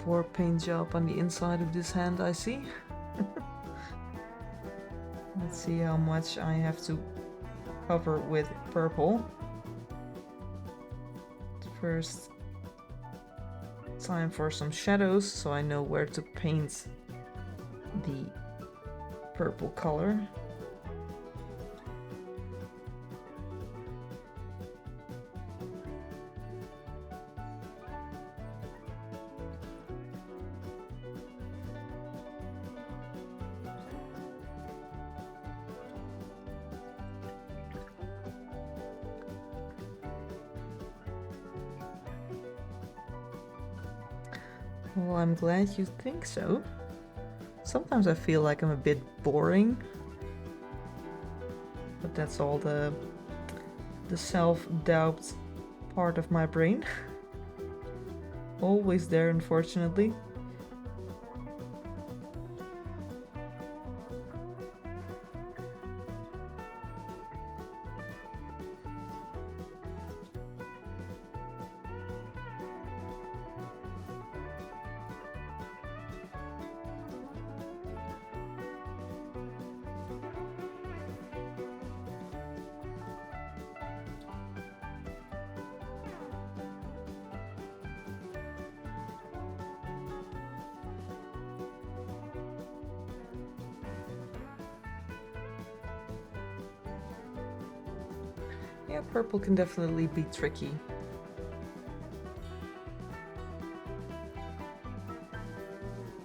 poor paint job on the inside of this hand, I see. Let's see how much I have to cover with purple. First, time for some shadows, so I know where to paint the purple color. Well, I'm glad you think so. Sometimes I feel like I'm a bit boring, but that's all the self-doubt part of my brain. Always there, unfortunately. Yeah, purple can definitely be tricky.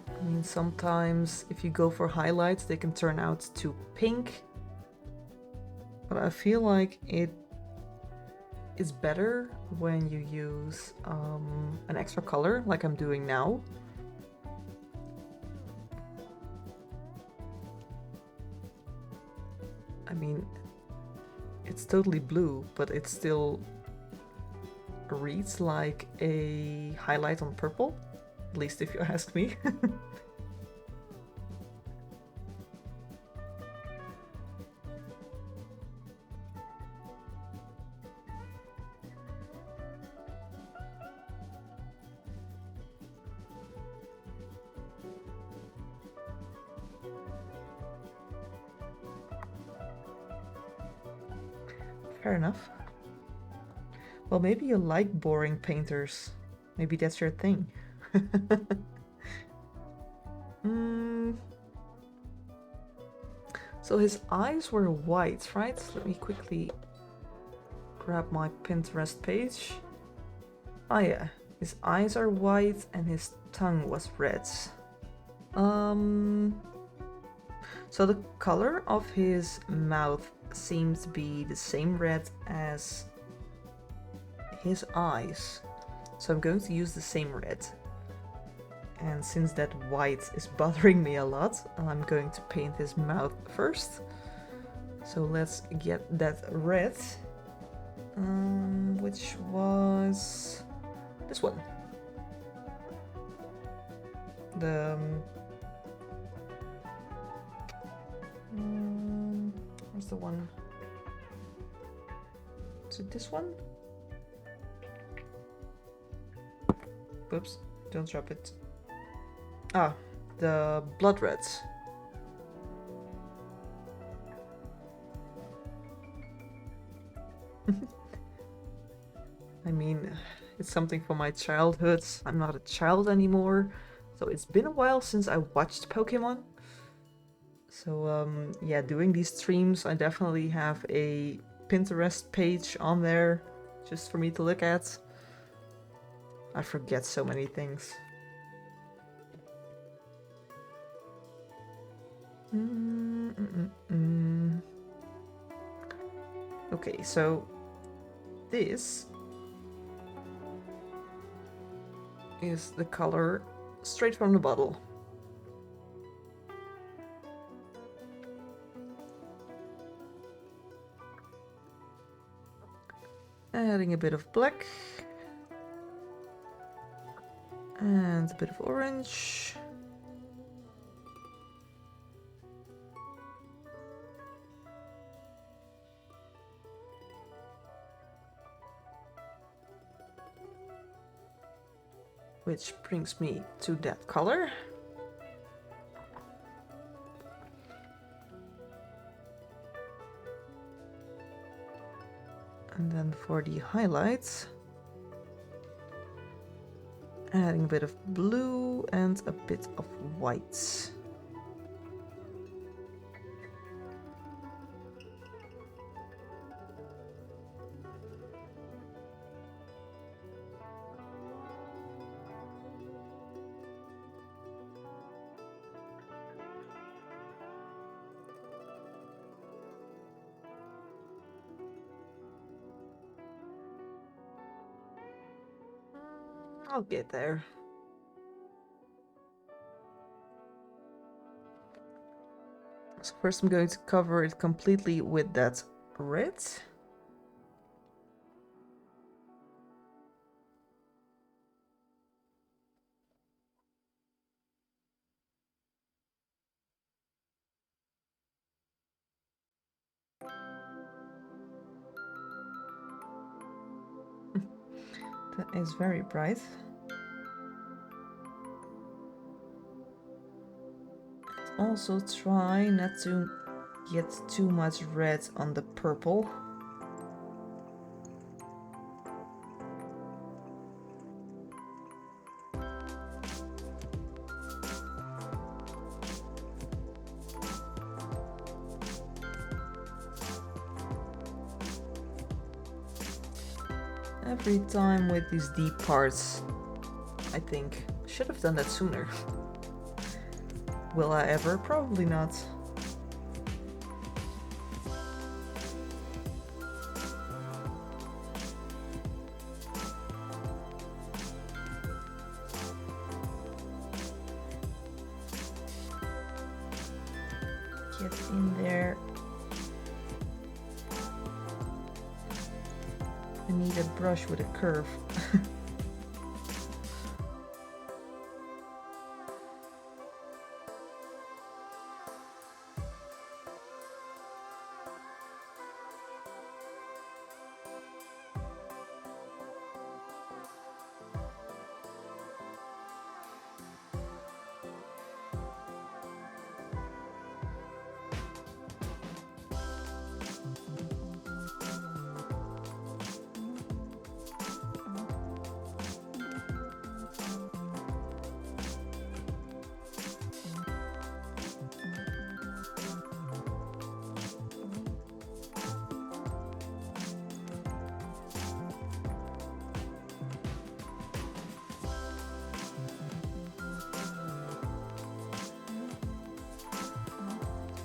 I mean, sometimes if you go for highlights, they can turn out too pink. But I feel like it is better when you use an extra color, like I'm doing now. I mean, it's totally blue, but it still reads like a highlight on purple, at least if you ask me. Fair enough. Well, maybe you like boring painters. Maybe that's your thing. So his eyes were white, right? Let me quickly grab my Pinterest page. Oh yeah, his eyes are white and his tongue was red. So the color of his mouth seems to be the same red as his eyes. So I'm going to use the same red. And since that white is bothering me a lot, I'm going to paint his mouth first. So let's get that red, which was this one. Where's the one? Is it this one? Oops, don't drop it. Ah, the blood reds. I mean, it's something from my childhood. I'm not a child anymore, so it's been a while since I watched Pokemon. So yeah, doing these streams, I definitely have a Pinterest page on there just for me to look at. I forget so many things. Okay, so this is the color straight from the bottle. Adding a bit of black and a bit of orange. which brings me to that color. And then for the highlights, adding a bit of blue and a bit of white. I'll get there. So first I'm going to cover it completely with that red. That is very bright. Also try not to get too much red on the purple. Every time with these deep parts, I think, I should have done that sooner. Will I ever? Probably not. Get in there. I need a brush with a curve.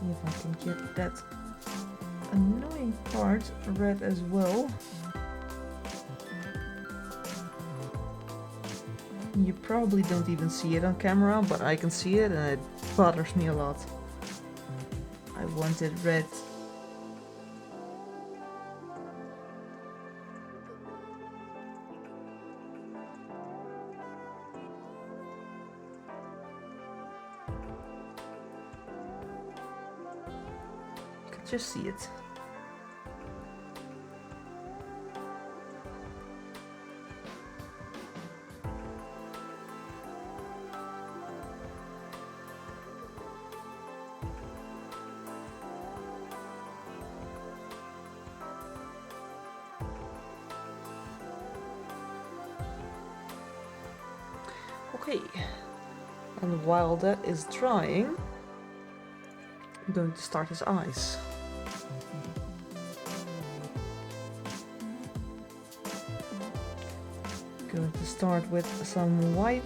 See if I can get that annoying part red as well. You probably don't even see it on camera, but I can see it and it bothers me a lot. I want it red. You can just see it. Okay, and while that is drying, I'm going to start his eyes. Going to start with some white.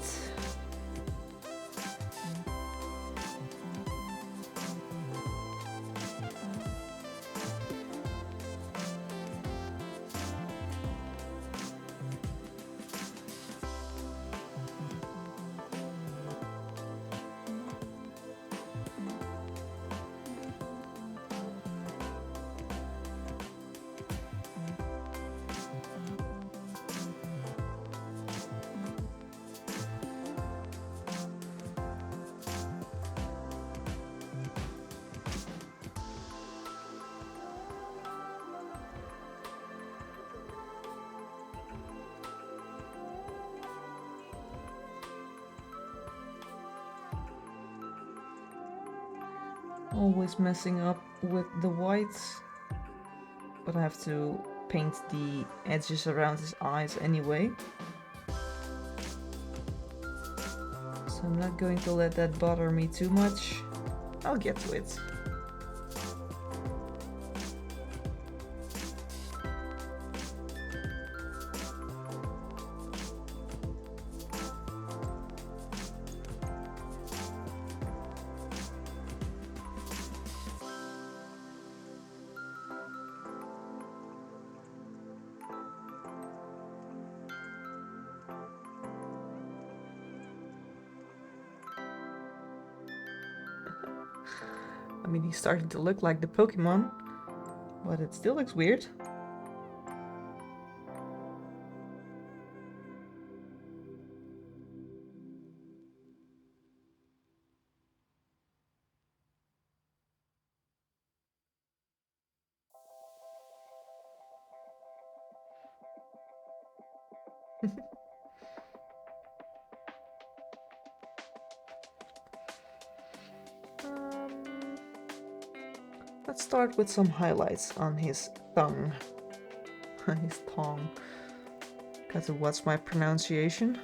Always messing up with the whites, but I have to paint the edges around his eyes anyway. So I'm not going to let that bother me too much. I'll get to it. I mean, he's starting to look like the Pokemon, but it still looks weird. Let's start with some highlights on his tongue. His tongue. Got to watch my pronunciation.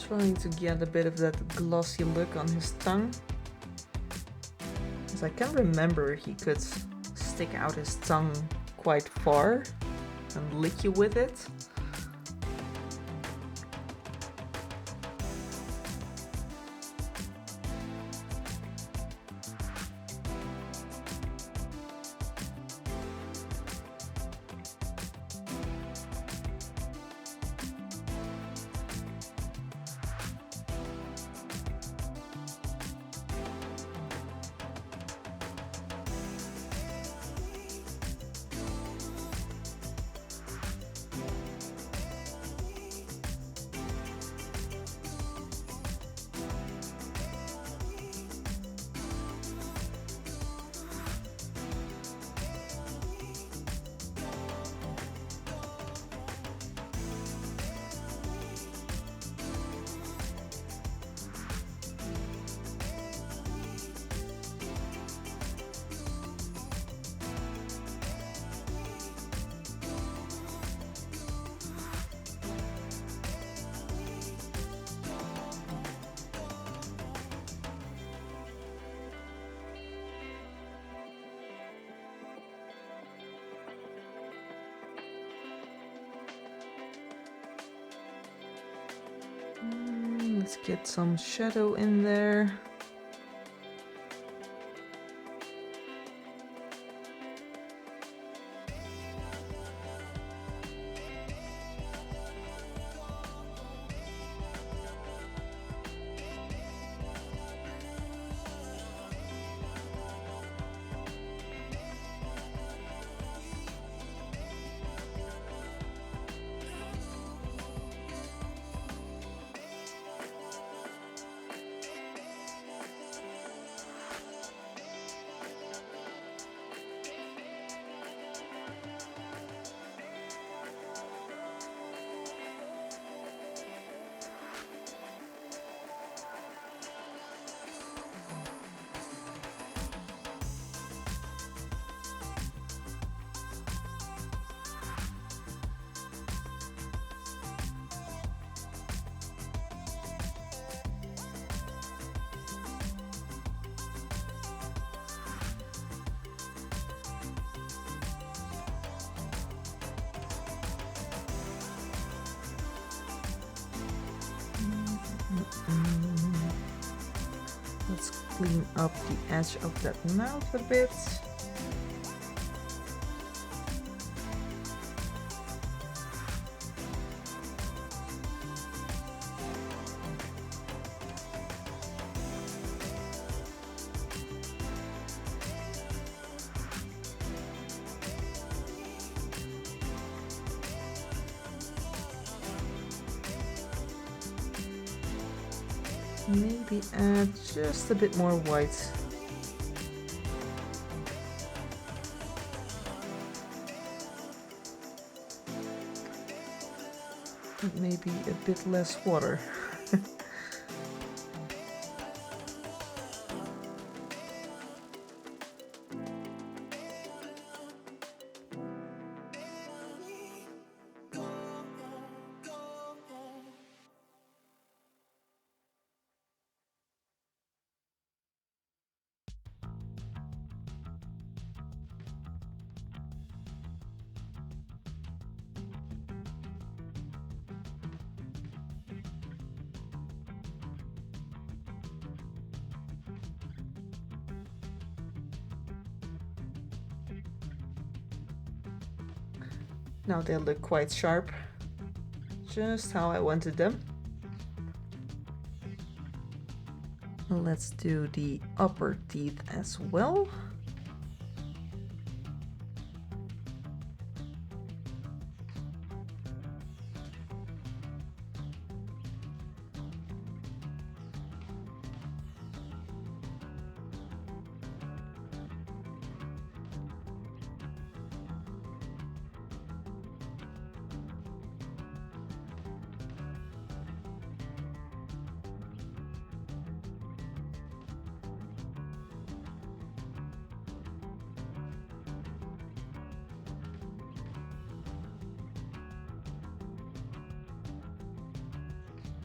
Trying to get a bit of that glossy look on his tongue. As I can remember, he could stick out his tongue quite far and lick you with it. Let's get some shadow in there. Let's clean up the edge of that mouth a bit. Maybe add just a bit more white. And maybe a bit less water. Now they look quite sharp, just how I wanted them. Let's do the upper teeth as well.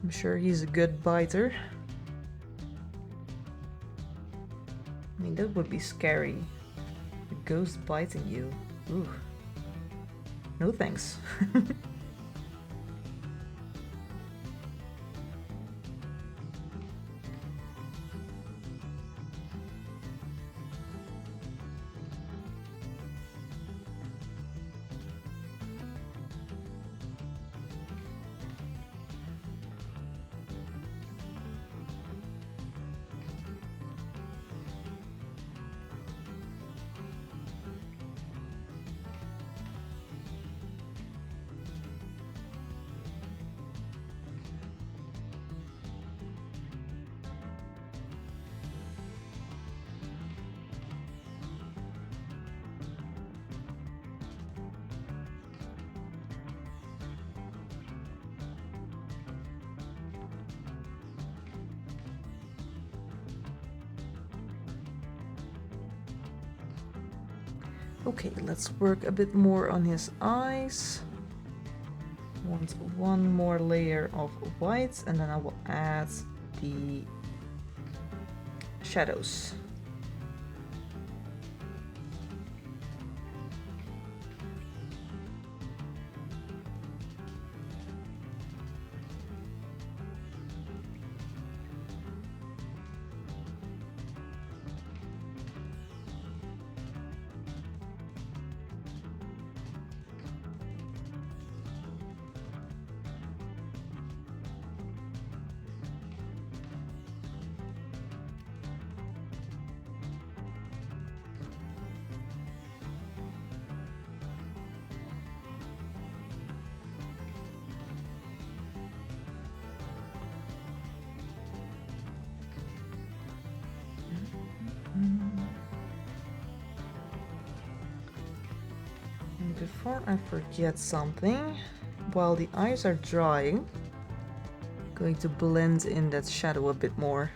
I'm sure he's a good biter. I mean, that would be scary. A ghost biting you. Ooh. No thanks. Okay, let's work a bit more on his eyes. Want one more layer of white, and then I will add the shadows. And before I forget something, while the eyes are drying, I'm going to blend in that shadow a bit more.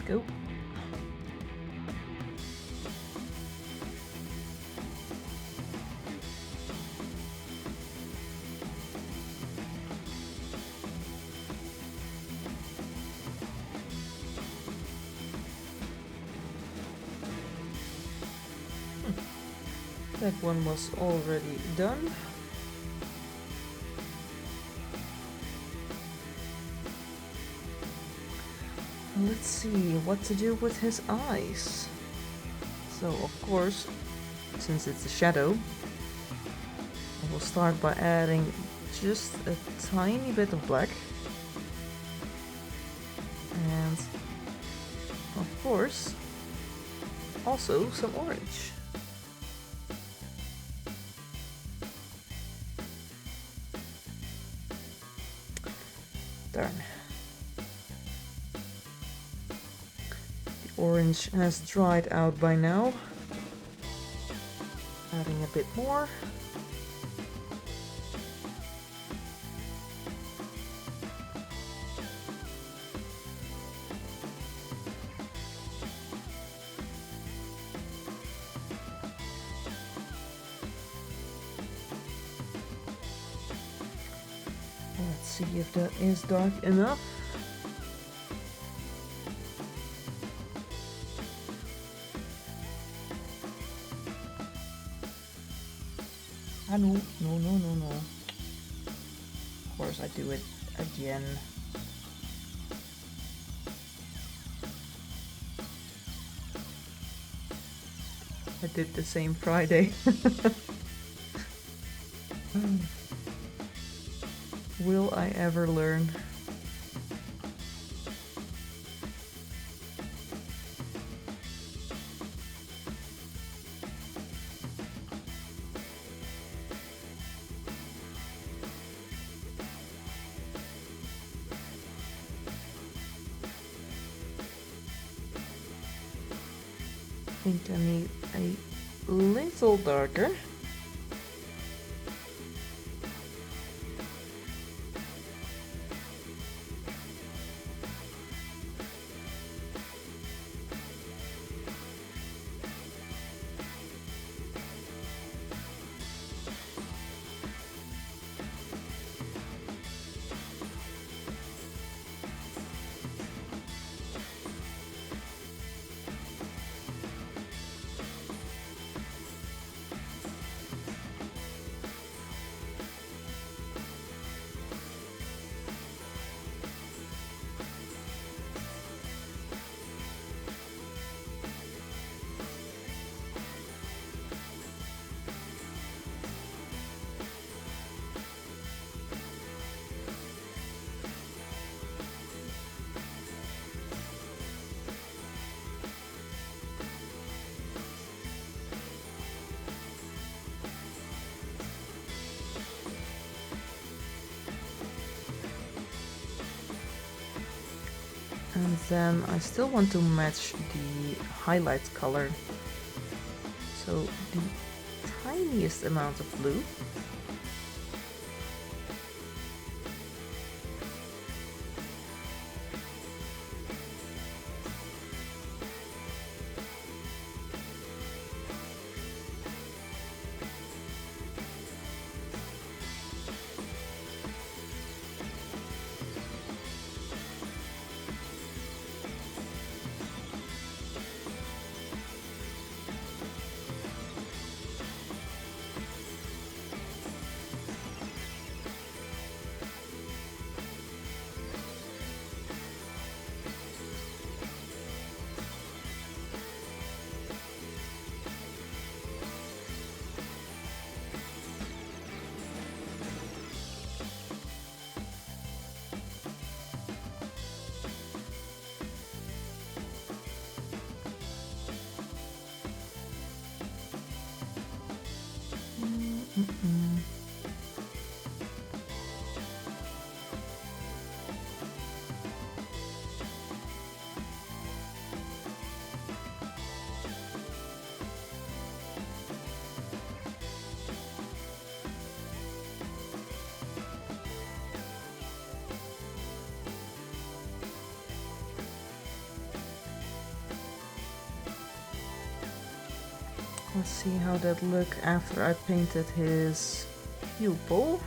go. That one was already done. Let's see what to do with his eyes. So of course, since it's a shadow, I will start by adding just a tiny bit of black. And of course, also some orange. Darn. The orange has dried out by now. Adding a bit more. Let's see if that is dark enough. Ah, no. Of course I do it again. I did the same Friday. Will I ever learn? I think I need a little darker. And then I still want to match the highlight color. So the tiniest amount of blue. Let's see how that look after I painted his pupil.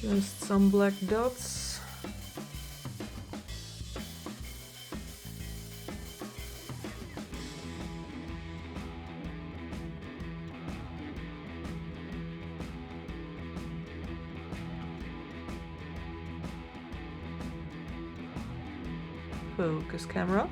Just some black dots. Focus camera.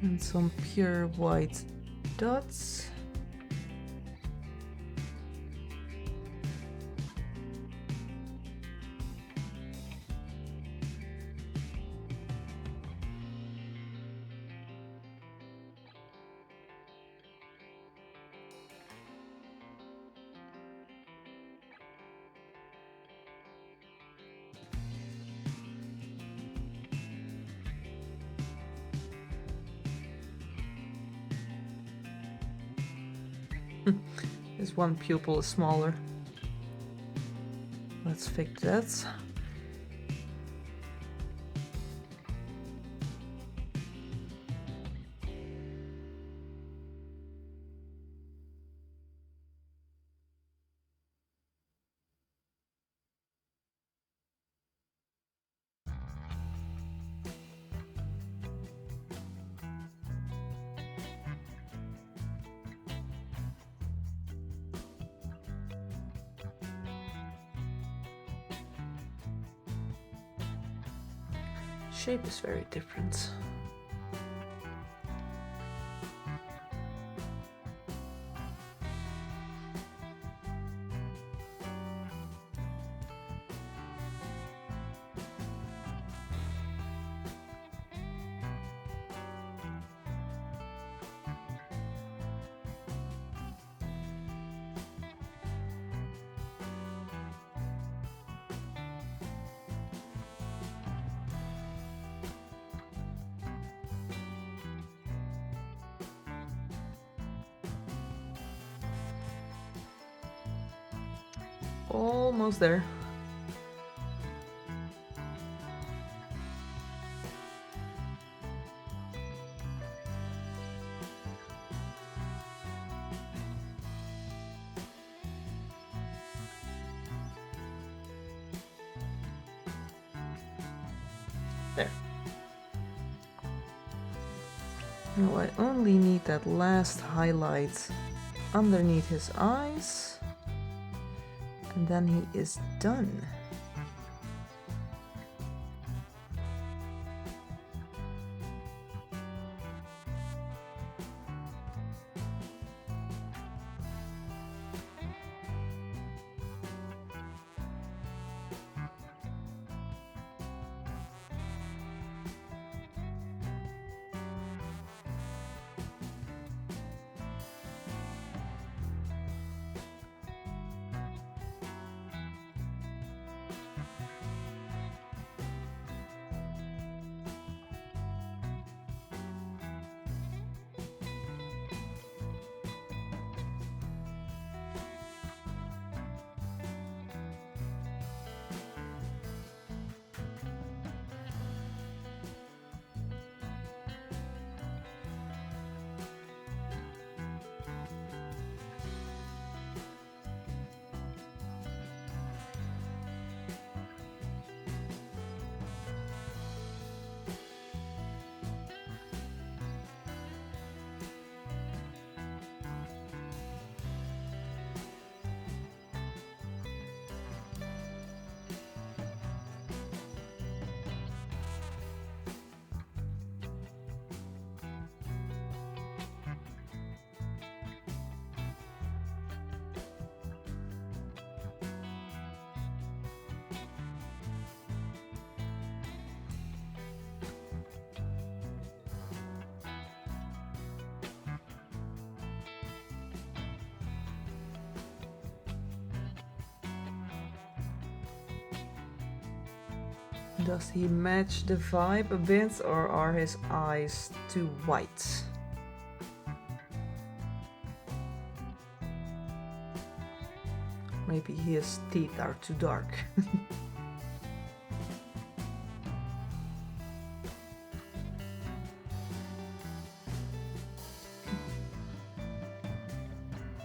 And some pure white dots. This one pupil is smaller. Let's fix that. Shape is very different. Almost there. There. Now I only need that last highlight underneath his eyes, and then he is done. Does he match the vibe a bit, or are his eyes too white? Maybe his teeth are too dark.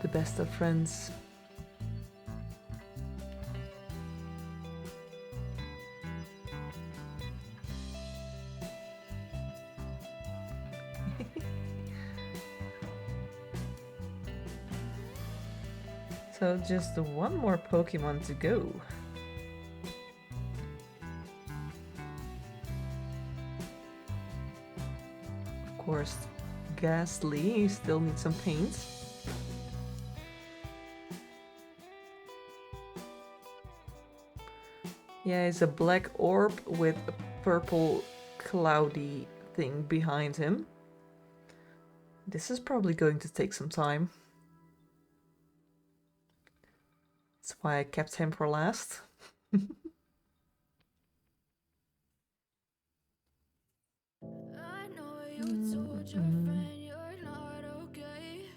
The best of friends. So just one more Pokemon to go. Of course, Ghastly still needs some paint. Yeah, it's a black orb with a purple cloudy thing behind him. This is probably going to take some time. That's why I kept him for last. I know you told your friend you're not okay.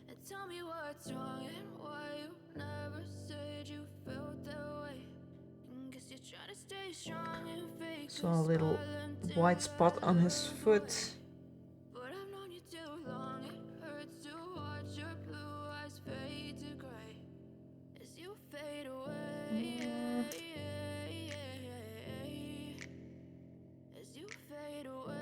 And tell me what's wrong and why you never said you felt that way. And guess you're trying to stay strong and fake. Saw a little white spot on his foot. But I've known you too long. It hurts to watch your blue eyes fade to gray as you fade away. As you fade away.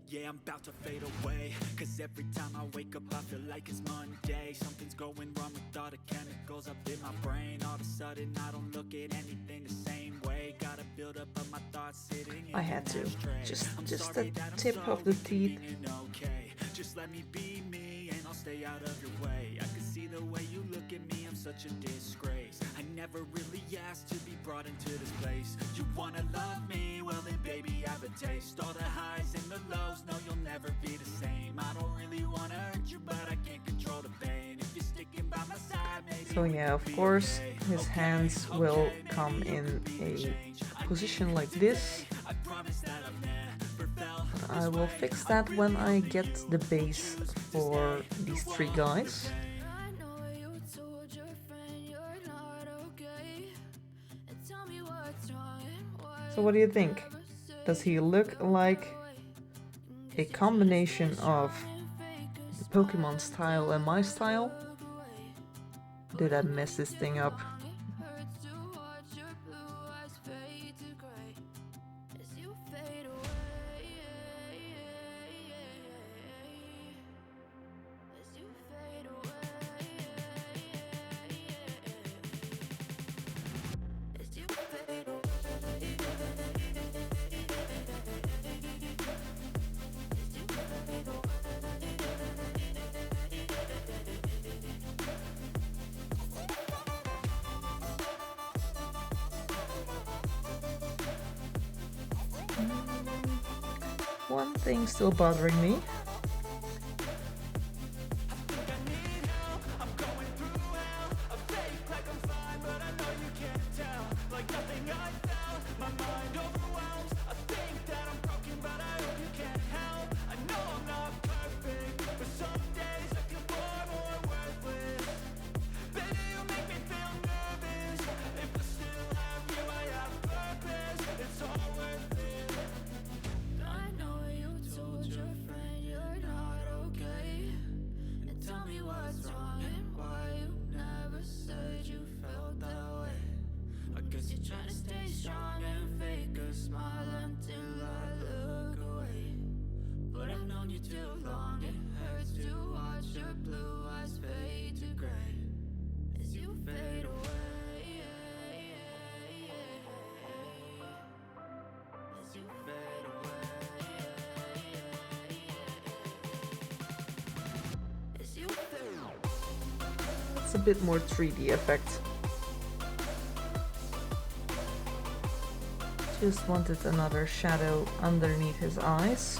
Yeah, I'm about to fade away, cause every time I wake up I feel like it's Monday. Something's going wrong with all lot of chemicals up in my brain. All of a sudden I don't look at anything the same way. Gotta build up of my thoughts sitting in I had an to. ashtray. Just the tip of the teeth. Okay, just let me be me and I'll stay out of your way. I can see the way you look at me, I'm such a disgrace. I never really asked to be brought into this place. You wanna love me? Well then baby have a taste. All the highs and the lows, no you'll never be the same. I don't really wanna hurt you but I can't control the pain. If you're sticking by my side, maybe so yeah, of course his hands will come in a position like this. I will fix that when I get the base for these three guys. So what do you think? Does he look like a combination of the Pokemon style and my style? Did I mess this thing up? One thing still bothering me. It's a bit more 3D effect. Just wanted another shadow underneath his eyes.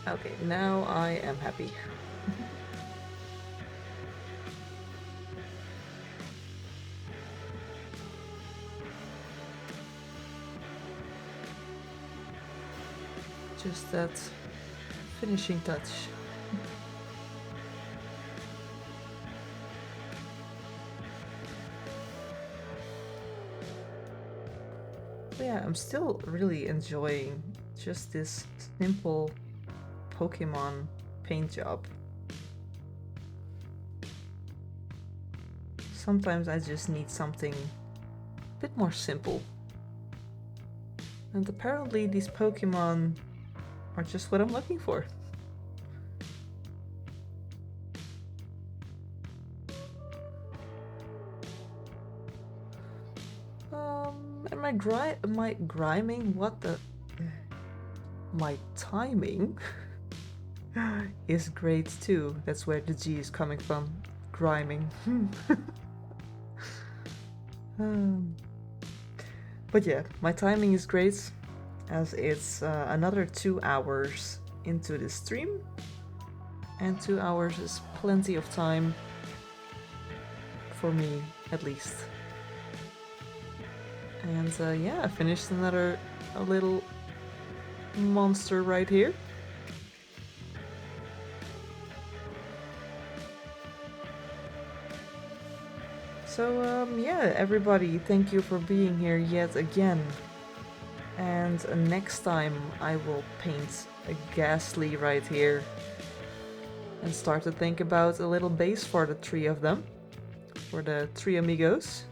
Okay, now I am happy. Just that finishing touch. But yeah, I'm still really enjoying just this simple Pokemon paint job. Sometimes I just need something a bit more simple. And apparently these Pokemon are just what I'm looking for. And my griming, what the... My timing is great too. That's where the G is coming from. rhyming. But yeah, my timing is great as it's another 2 hours into the stream, and 2 hours is plenty of time for me at least. And yeah, I finished a little monster right here. So yeah, everybody, thank you for being here yet again. And next time I will paint a ghastly right here and start to think about a little base for the 3 of them, for the 3 amigos.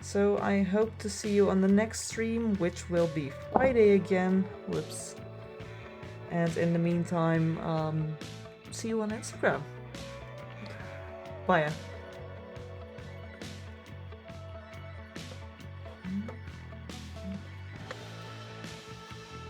So I hope to see you on the next stream, which will be Friday again. Whoops. And in the meantime, see you on Instagram. Bye.